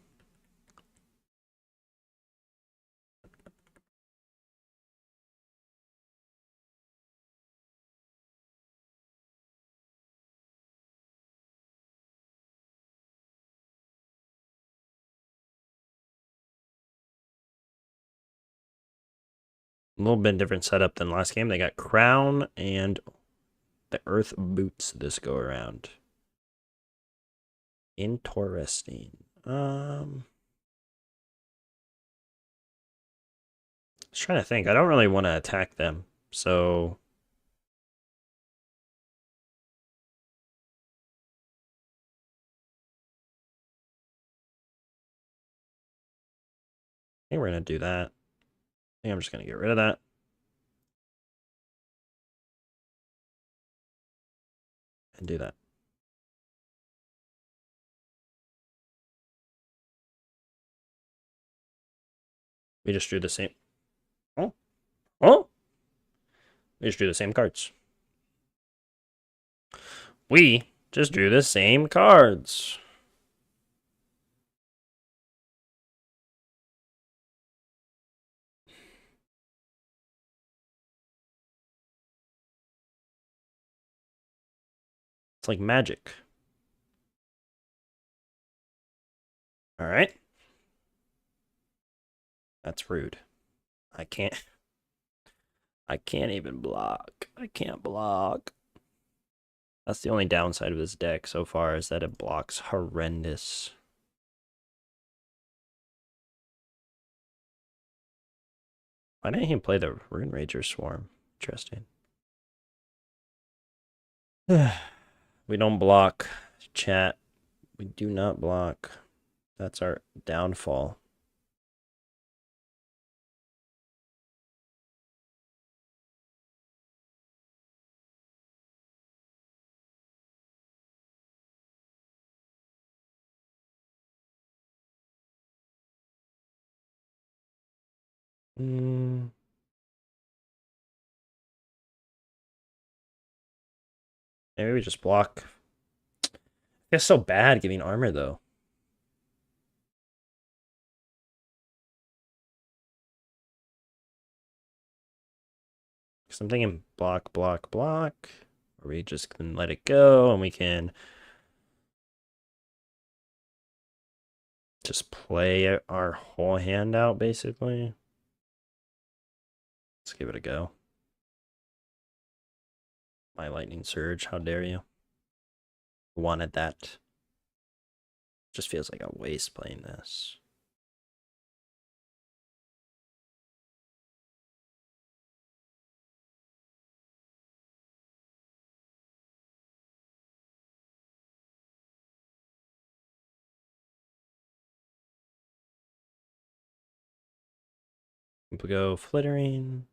A little bit different setup than last game. They got Crown and the Earth Boots this go around. Interesting. Just trying to think. I don't really want to attack them, so I think we're gonna do that. I think I'm just gonna get rid of that. And do that. We just drew the same. Oh, oh! We just drew the same cards. We just drew the same cards. It's like magic. All right. That's rude. I can't even block. I can't block. That's the only downside of this deck so far, is that it blocks horrendous. Why didn't he play the Rune Rager Swarm? Interesting. We don't block, chat. We do not block. That's our downfall. Maybe we just block. It's so bad giving armor, though. Because I'm thinking block, block, block. Or we just can let it go and we can just play our whole hand out, basically. Let's give it a go. My lightning surge, how dare you? Wanted that. Just feels like a waste playing this. We go flittering.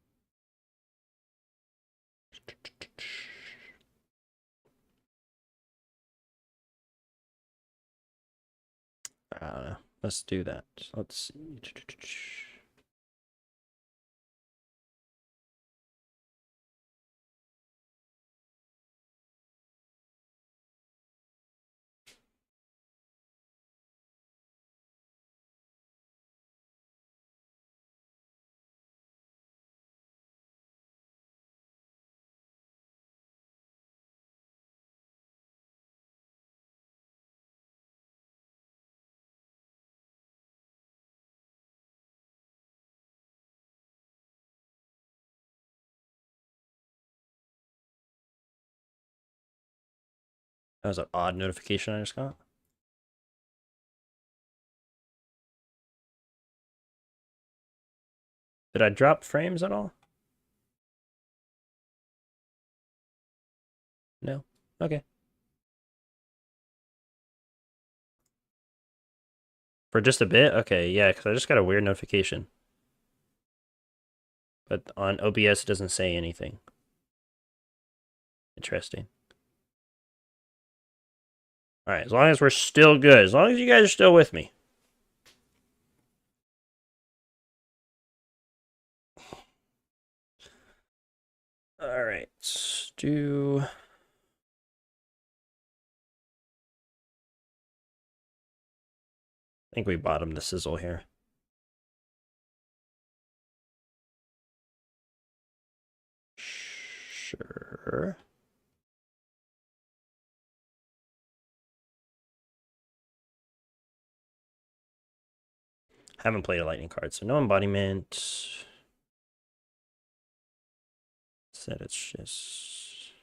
I don't know. Let's do that. Let's see. That was an odd notification I just got. Did I drop frames at all? No? Okay. For just a bit? Okay, yeah, because I just got a weird notification. But on OBS, it doesn't say anything. Interesting. All right, as long as we're still good, as long as you guys are still with me. All right, let's do. I think we bottomed the sizzle here. Sure. Haven't played a lightning card, so no embodiment. Said it's just.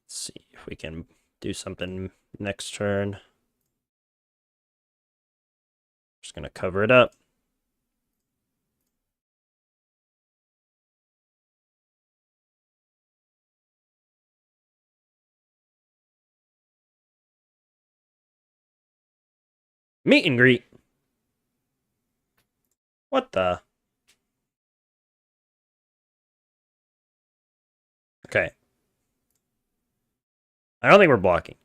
Let's see if we can do something next turn. Just gonna cover it up. Meet and greet. What the? Okay. I don't think we're blocking.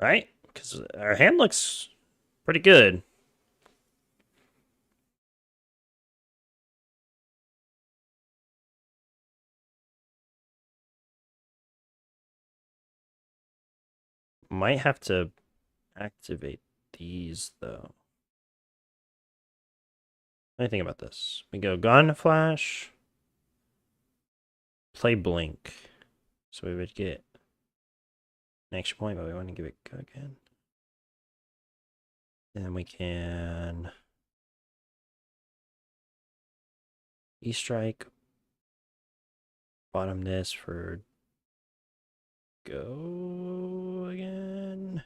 Right? Because our hand looks pretty good. Might have to activate these, though. What do you think about this? We go gun flash, play blink. So we would get an extra point, but we want to give it go again. Then we can E-strike, bottom this for go again.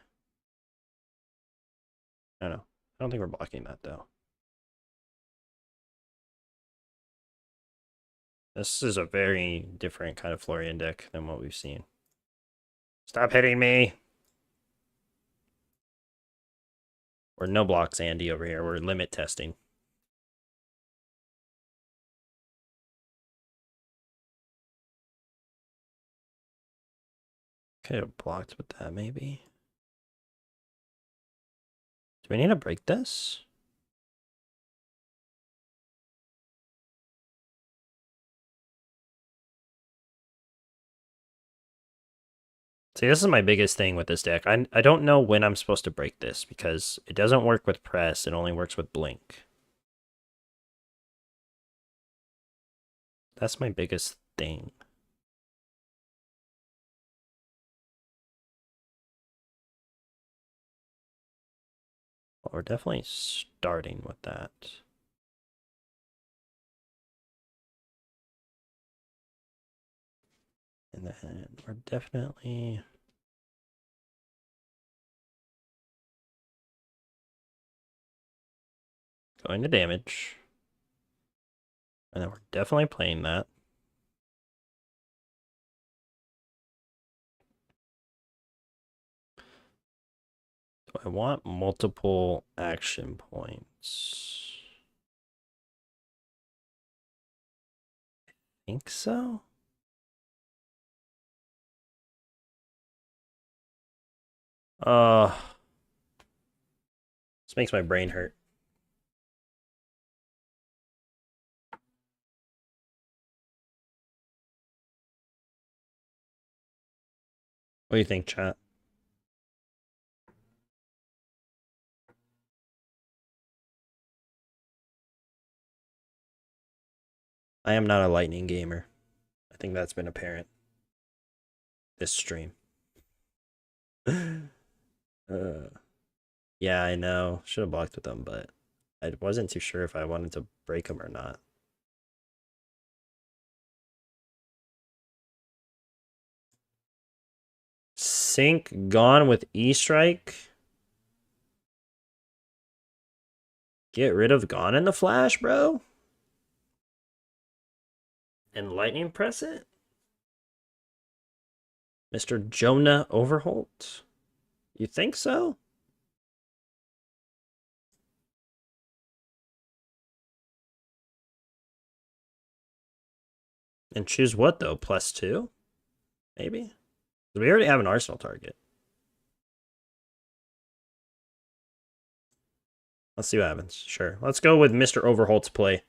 I don't know. I don't think we're blocking that, though. This is a very different kind of Florian deck than what we've seen. Stop hitting me! We're no blocks, Andy, over here. We're limit testing. Could have blocked with that, maybe. Do we need to break this? See, this is my biggest thing with this deck. I don't know when I'm supposed to break this because it doesn't work with press. It only works with blink. That's my biggest thing. Well, we're definitely starting with that. And then we're definitely... going to damage. And then we're definitely playing that. Do I want multiple action points? I think so. This makes my brain hurt. What do you think, chat? I am not a lightning gamer. I think that's been apparent this stream. Yeah, I know. Should have blocked with them, but I wasn't too sure if I wanted to break them or not. Sync gone with E-strike. Get rid of gone in the flash, bro. And lightning press it? Mr. Jonah Overholt? You think so? And choose what, though? +2? Maybe? We already have an Arsenal target. Let's see what happens. Sure. Let's go with Mr. Overholt's play.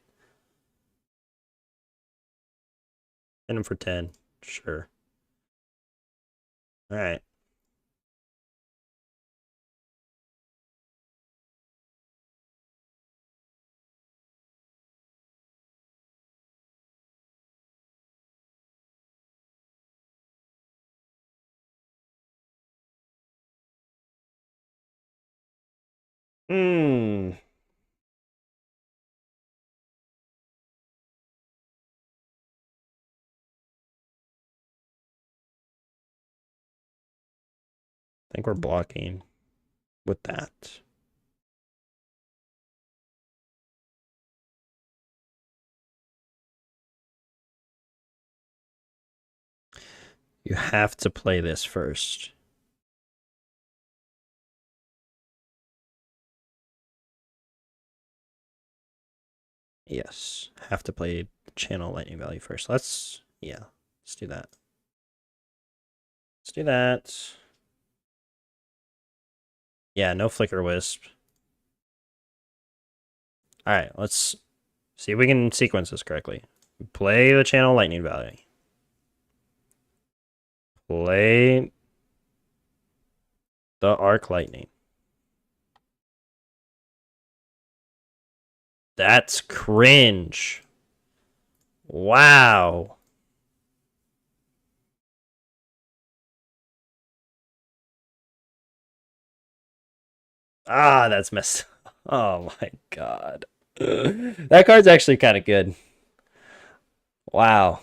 Hit him for 10. Sure. All right. Hmm. I think we're blocking with that. You have to play this first. Yes. Have to play channel lightning value first. Let's do that. Let's do that. Yeah, no flicker wisp. All right, let's see if we can sequence this correctly. Play the channel lightning value. Play the arc lightning. That's cringe. Wow. Ah, that's messed. Oh my god. That card's actually kind of good. Wow.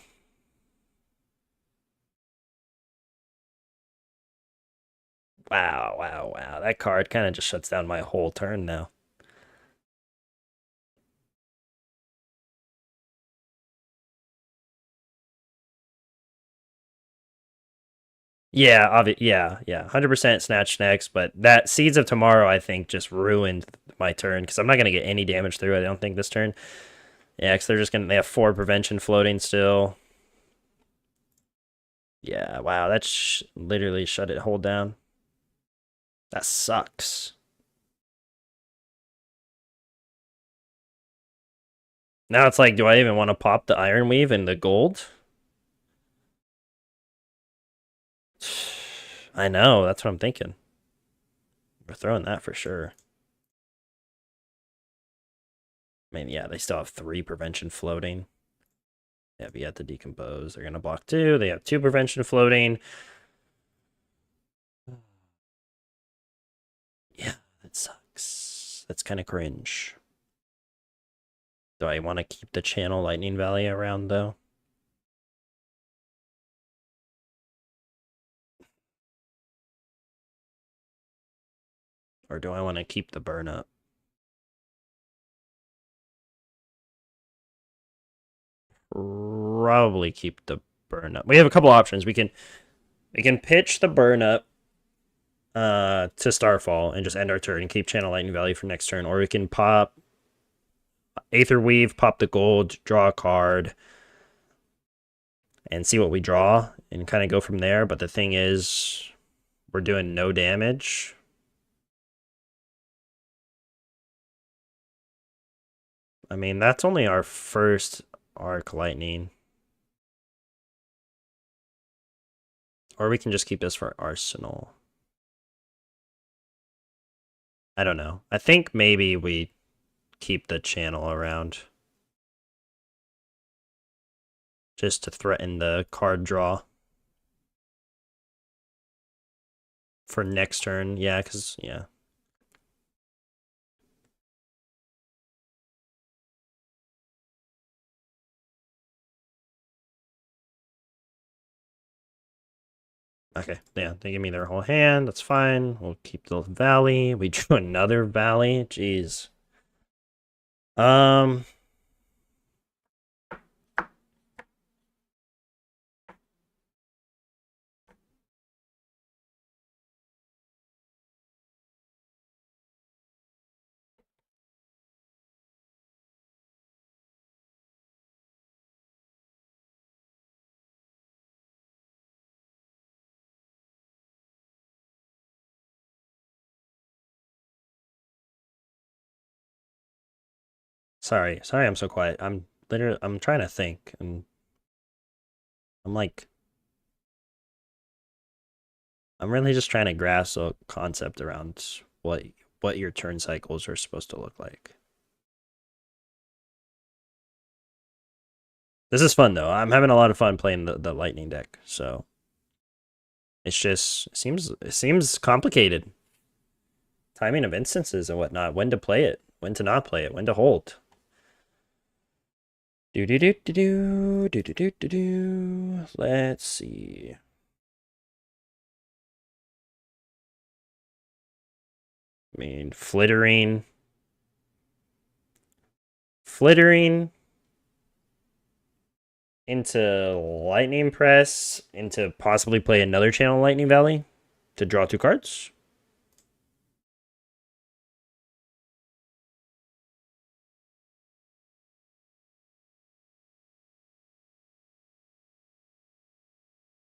Wow, wow, wow. That card kind of just shuts down my whole turn now. Yeah, yeah, 100% snatch next, but that Seeds of Tomorrow, I think, just ruined my turn because I'm not going to get any damage through it, I don't think, this turn. Yeah, because they have 4 prevention floating still. Yeah, wow, that's literally shut it hold down. That sucks. Now it's like, do I even want to pop the Iron Weave and the gold? I know, that's what I'm thinking. We're throwing that for sure. I mean, yeah, they still have 3 prevention floating. They have yet to decompose. They're going to block 2. They have 2 prevention floating. Yeah, that sucks. That's kind of cringe. Do I want to keep the channel lightning valley around, though? Or do I want to keep the burn up? Probably keep the burn up. We have a couple options. We can pitch the burn up to Starfall and just end our turn and keep channel lightning valley for next turn, or we can pop Aether Weave, pop the gold, draw a card, and see what we draw and kind of go from there. But the thing is, we're doing no damage. I mean, that's only our first arc lightning. Or we can just keep this for Arsenal. I don't know. I think maybe we keep the channel around. Just to threaten the card draw. For next turn. Yeah, because, yeah. Okay, yeah, they give me their whole hand. That's fine. We'll keep the valley. We drew another valley. Jeez. Um, Sorry, I'm so quiet. I'm trying to think, and I'm like, I'm really just trying to grasp a concept around what your turn cycles are supposed to look like. This is fun though. I'm having a lot of fun playing the lightning deck. So it's just it seems complicated. Timing of instances and whatnot. When to play it, when to not play it, when to hold. Do do do do do do do do do do. Let's see. I mean, flittering into Lightning Press, into possibly play another channel Lightning Valley to draw 2 cards.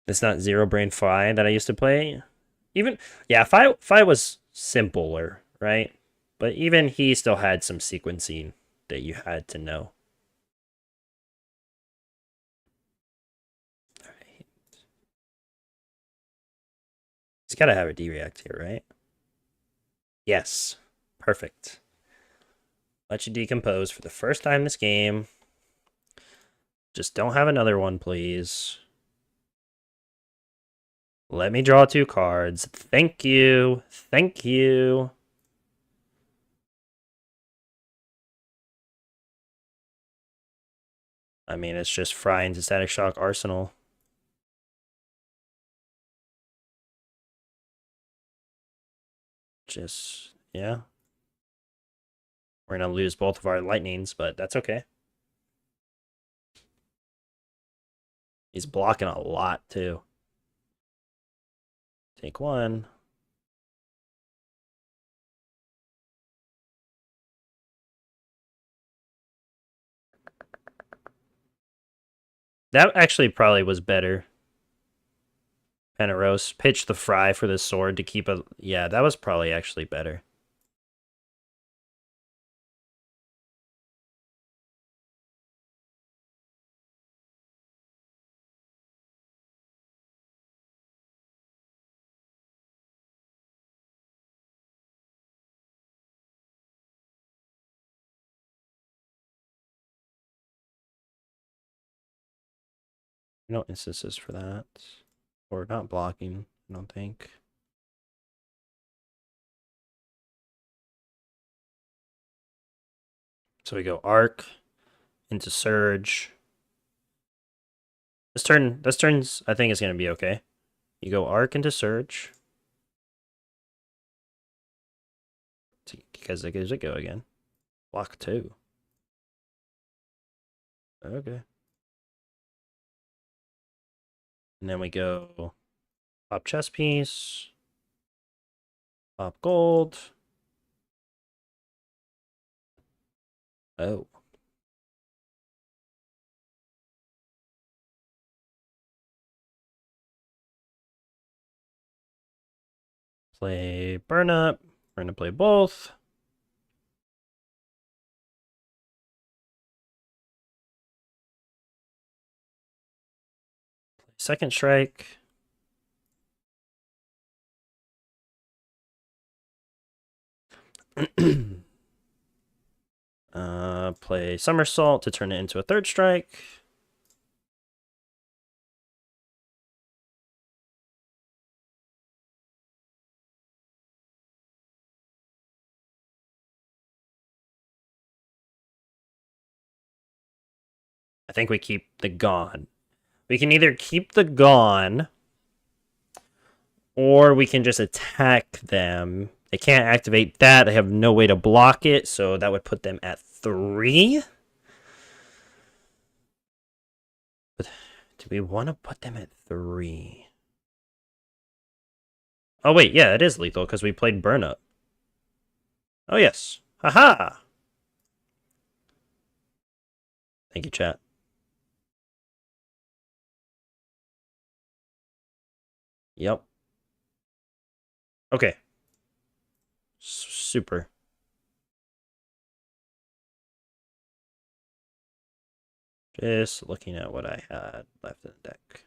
It's not Zero Brain Fry that I used to play. Even, yeah, Fry was simpler, right? But even he still had some sequencing that you had to know. All right. He's got to have a D-React here, right? Yes. Perfect. Let you decompose for the first time this game. Just don't have another one, please. Let me draw 2 cards. Thank you. Thank you. I mean, it's just Fry into Static Shock Arsenal. Just, yeah. We're going to lose both of our lightnings, but that's okay. He's blocking a lot, too. Take 1. That actually probably was better. Penarose. Pitch the Fry for the sword to keep a... Yeah, that was probably actually better. No instances for that. Or not blocking, I don't think. So we go Arc into Surge. This turn's, I think, is going to be okay. You go Arc into Surge. Because it gives it go again. Block 2. Okay. And then we go pop chess piece. Pop gold. Oh. Play burn up. We're going to play both. Play second strike. Play somersault to turn it into a third strike. I think we keep the Gone. We can either keep the Gone, or we can just attack them. They can't activate that. They have no way to block it, so that would put them at 3. But do we want to put them at 3? Oh, wait, yeah, it is lethal because we played Burn Up. Oh, yes. Haha! Thank you, chat. Yep. Okay. Super. Just looking at what I had left in the deck.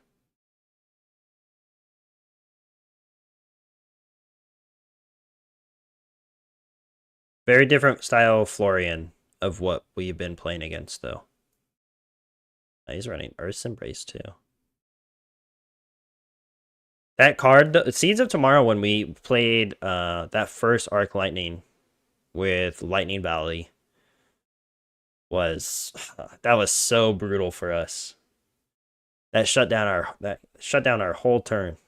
Very different style Florian of what we've been playing against, though. He's running Earth's Embrace, too. That card, Seeds of Tomorrow, when we played that first Arc Lightning with Lightning Valley, that was so brutal for us. That shut down our whole turn.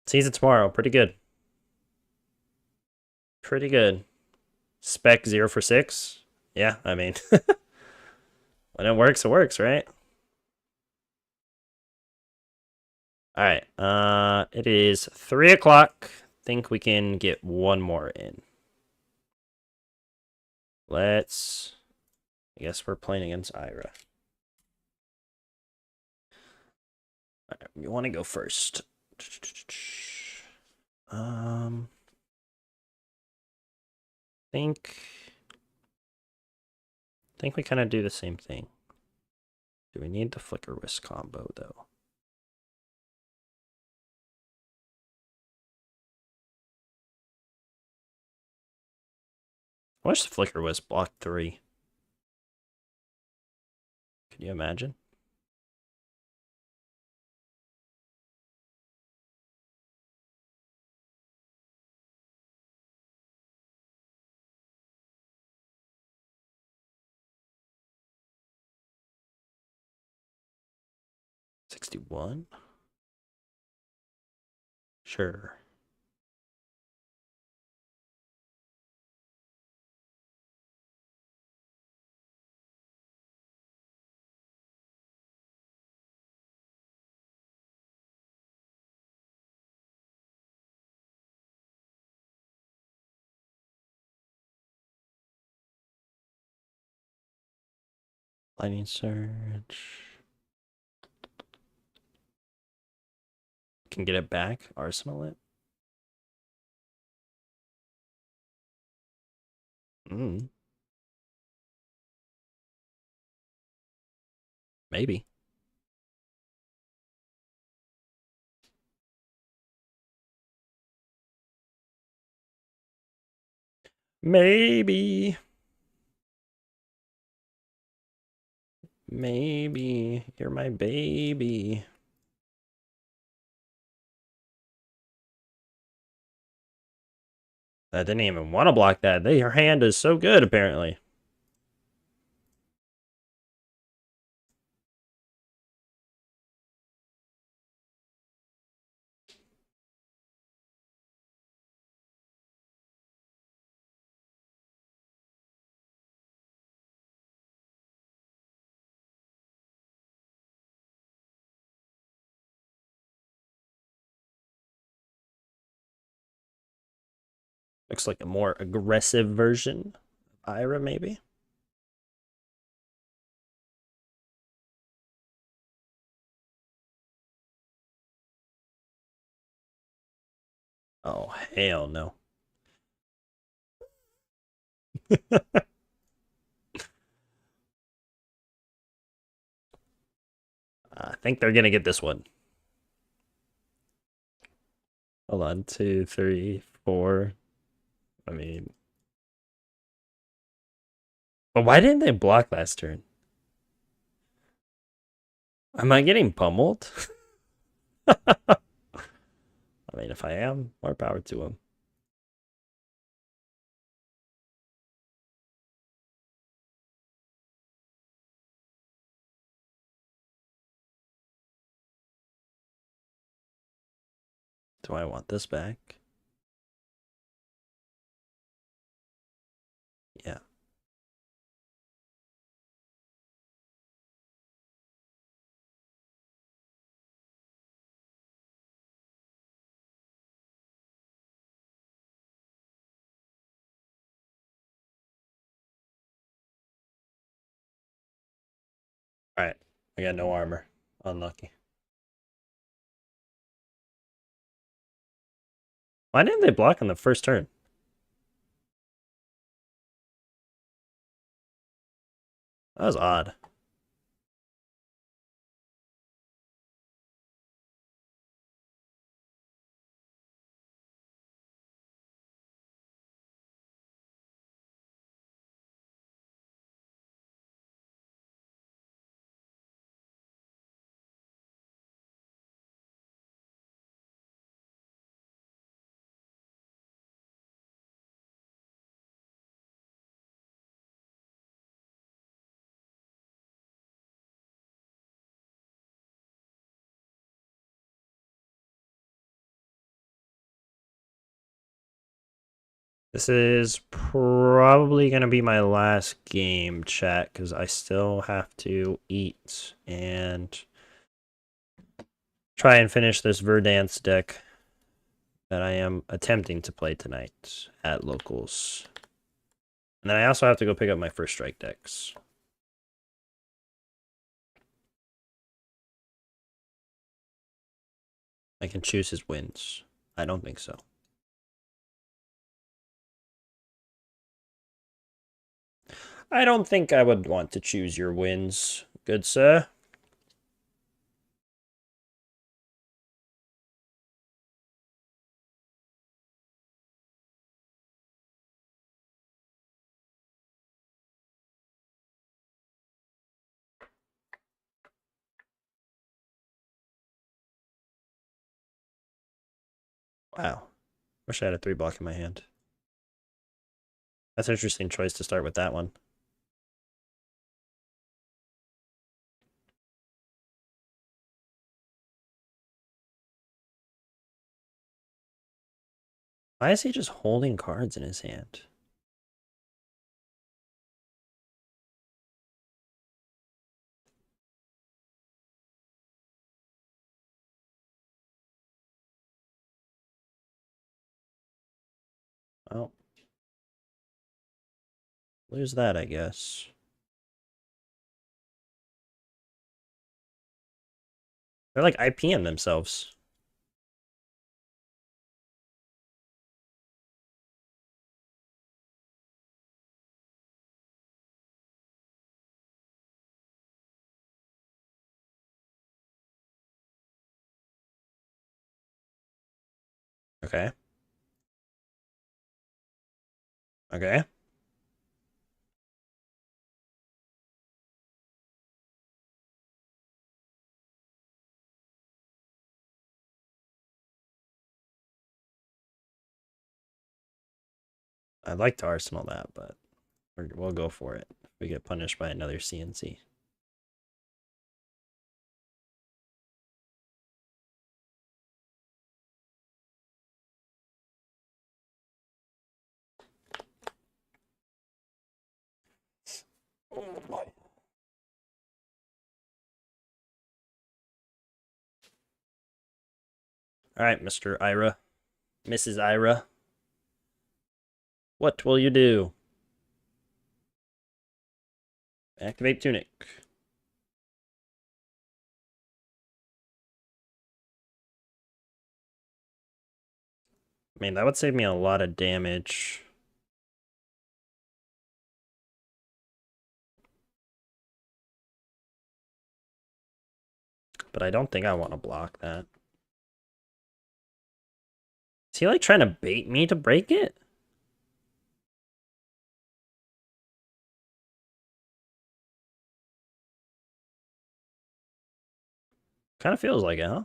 Seeds of Tomorrow, pretty good. Pretty good. Spec 0 for 6. Yeah, I mean, when it works, right? All right. It is 3 o'clock. Think we can get one more in. I guess we're playing against Ira. All right, you want to go first. Think we kind of do the same thing. Do we need the Flicker Wisp combo, though? Watch the Flicker Wisp block 3. Can you imagine? $61? Sure. Lightning Surge. Can get it back. Arsenal it. Maybe. Maybe. Maybe. You're my baby. I didn't even want to block that. Your hand is so good, apparently. Looks like a more aggressive version of Ira, maybe. Oh, hell no. I think they're going to get this one. Hold on. 2, 3, 4. I mean. But why didn't they block last turn? Am I getting pummeled? I mean, if I am, more power to him. Do I want this back? Yeah. All right. I got no armor. Unlucky. Why didn't they block on the first turn? That was odd. This is probably going to be my last game, chat, because I still have to eat and try and finish this Verdance deck that I am attempting to play tonight at locals. And then I also have to go pick up my first strike decks. I can choose his wins. I don't think so. I don't think I would want to choose your wins, good sir. Wow. Wish I had a 3-block in my hand. That's an interesting choice to start with that one. Why is he just holding cards in his hand? Well, lose that, I guess. They're like IPing themselves. Okay. Okay. I'd like to arsenal that, but we'll go for it. If we get punished by another CNC. Oh boy. All right, Mr. Ira. Mrs. Ira. What will you do? Activate Tunic. I mean, that would save me a lot of damage. But I don't think I want to block that. Is he like trying to bait me to break it? Kind of feels like it, huh?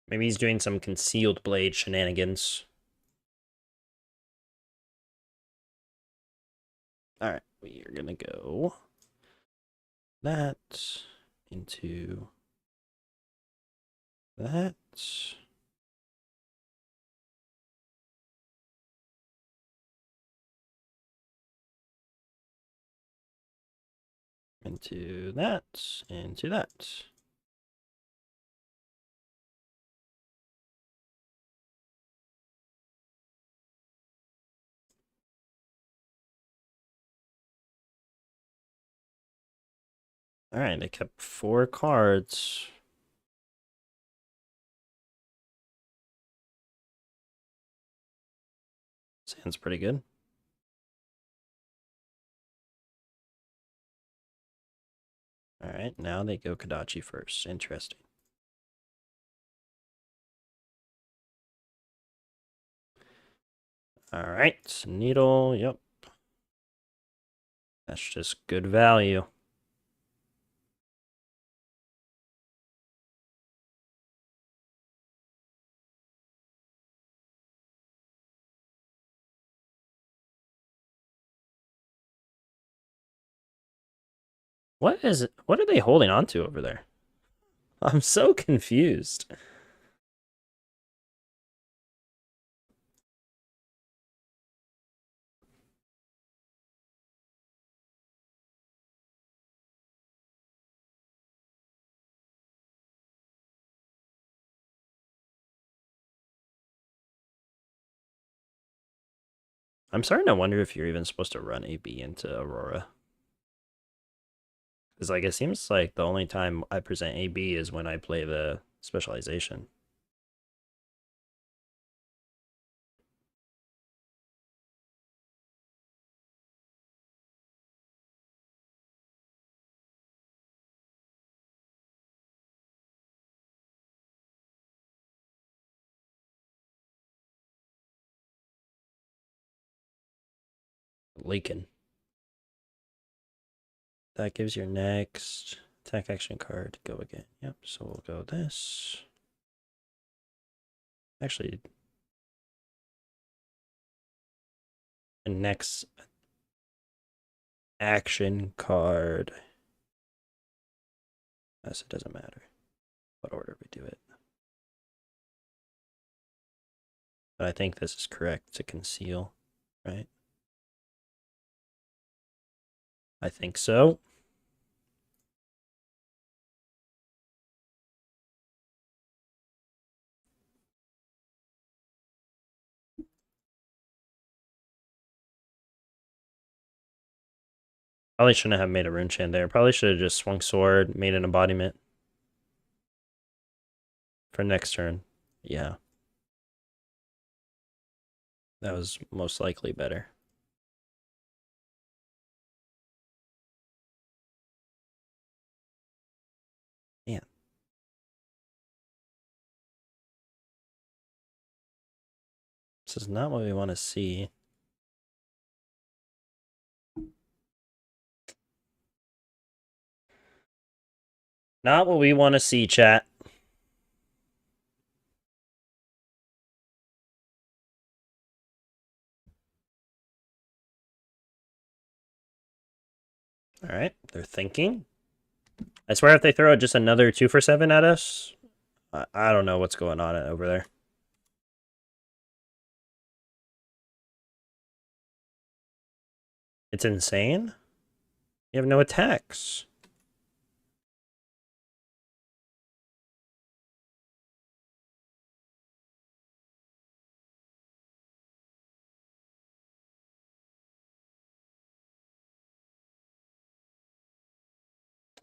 Maybe he's doing some concealed blade shenanigans. Alright, we are gonna go that into that. Into that, into that. Alright, they kept 4 cards. Sounds pretty good. Alright, now they go Kodachi first. Interesting. Alright, Needle, yep. That's just good value. What are they holding on to over there? I'm so confused. I'm starting to wonder if you're even supposed to run AB into Aurora. Because, like, it seems like the only time I present AB is when I play the specialization. Leaking. That gives your next attack action card. Go again. Yep, so we'll go this. Actually, the next action card. Yes, it doesn't matter what order we do it. But I think this is correct to conceal, right? I think so. Probably shouldn't have made a rune chain there. Probably should have just swung sword, made an embodiment for next turn. Yeah. That was most likely better. Man. This is not what we want to see. Not what we want to see, chat. Alright, they're thinking. I swear if they throw just another 2 for 7 at us, I don't know what's going on over there. It's insane. You have no attacks.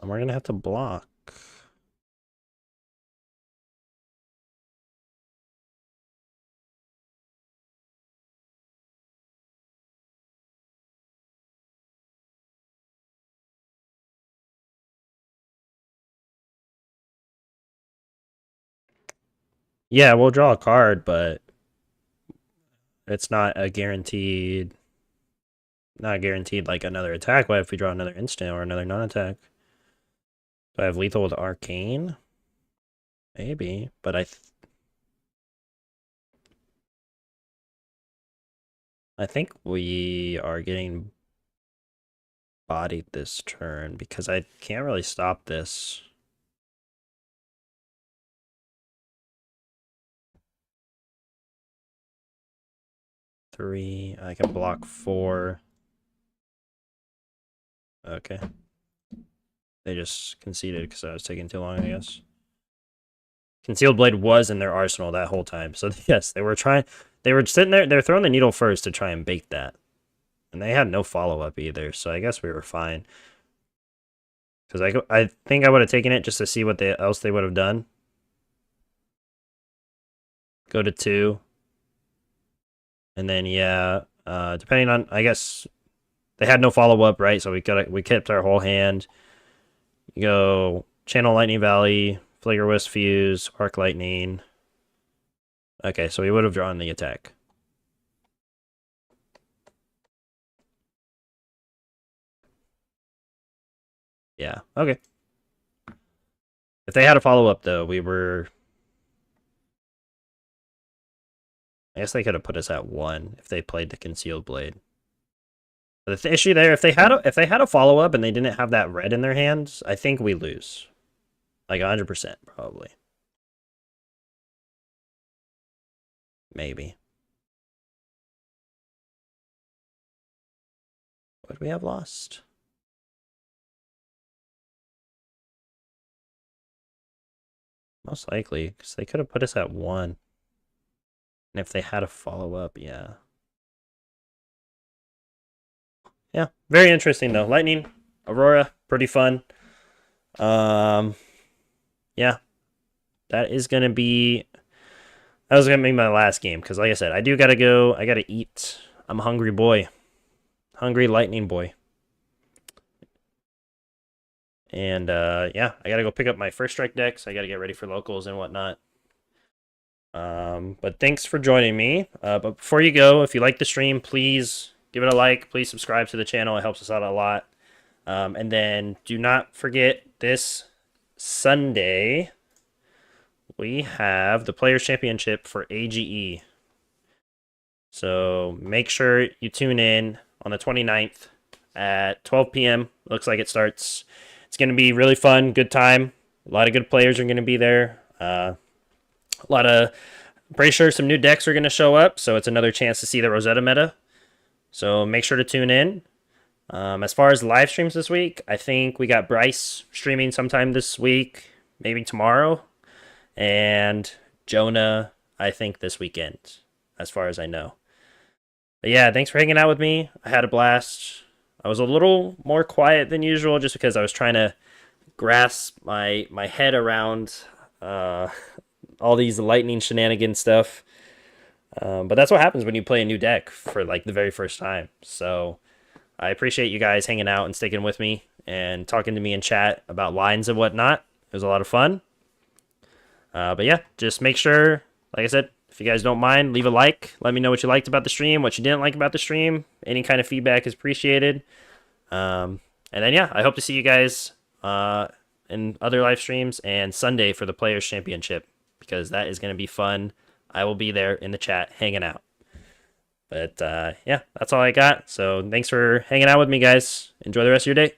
And we're going to have to block. Yeah, we'll draw a card, but it's not a guaranteed. Not guaranteed like another attack. What if we draw another instant or another non-attack? Do I have lethal with Arcane? Maybe, but I think we are getting bodied this turn because I can't really stop this. Three. I can block 4. Okay. They just conceded because I was taking too long, I guess. Concealed Blade was in their arsenal that whole time. So, yes, they were sitting there, they're throwing the needle first to try and bait that. And they had no follow-up either, so I guess we were fine. Because I think I would have taken it just to see what else they would have done. Go to 2. And then, yeah, depending on, I guess, they had no follow-up, right? So we kept our whole hand. You go Channel Lightning Valley, Flicker Wisp Fuse, Arc Lightning. Okay, so we would have drawn the attack. Yeah, okay. If they had a follow-up, though, we were... I guess they could have put us at 1 if they played the Concealed Blade. But the issue there, if they had a follow-up and they didn't have that red in their hands, I think we lose. Like 100%, probably. Maybe. Would we have lost? Most likely, because they could have put us at 1. And if they had a follow-up, yeah. Yeah, very interesting, though. Lightning, Aurora, pretty fun. Yeah. That was going to be my last game, because like I said, I do got to go. I got to eat. I'm a hungry boy. Hungry lightning boy. And, yeah, I got to go pick up my first strike decks. I got to get ready for locals and whatnot. But thanks for joining me. But before you go, if you like the stream, please give it a like. Please subscribe to the channel. It helps us out a lot. And then do not forget this Sunday, we have the Players' Championship for AGE. So make sure you tune in on the 29th at 12 p.m. Looks like it starts. It's going to be really fun, good time. A lot of good players are going to be there. I'm pretty sure some new decks are going to show up, so it's another chance to see the Rosetta meta. So make sure to tune in. As far as live streams this week, I think we got Bryce streaming sometime this week, maybe tomorrow. And Jonah, I think this weekend, as far as I know. But yeah, thanks for hanging out with me. I had a blast. I was a little more quiet than usual just because I was trying to grasp my head around all these lightning shenanigan stuff. But that's what happens when you play a new deck for like the very first time. So I appreciate you guys hanging out and sticking with me and talking to me in chat about lines and whatnot. It was a lot of fun. But yeah, just make sure, like I said, if you guys don't mind, leave a like. Let me know what you liked about the stream, what you didn't like about the stream. Any kind of feedback is appreciated. And then, yeah, I hope to see you guys in other live streams and Sunday for the Players' Championship, because that is going to be fun. I will be there in the chat hanging out. But, yeah, that's all I got. So thanks for hanging out with me, guys. Enjoy the rest of your day.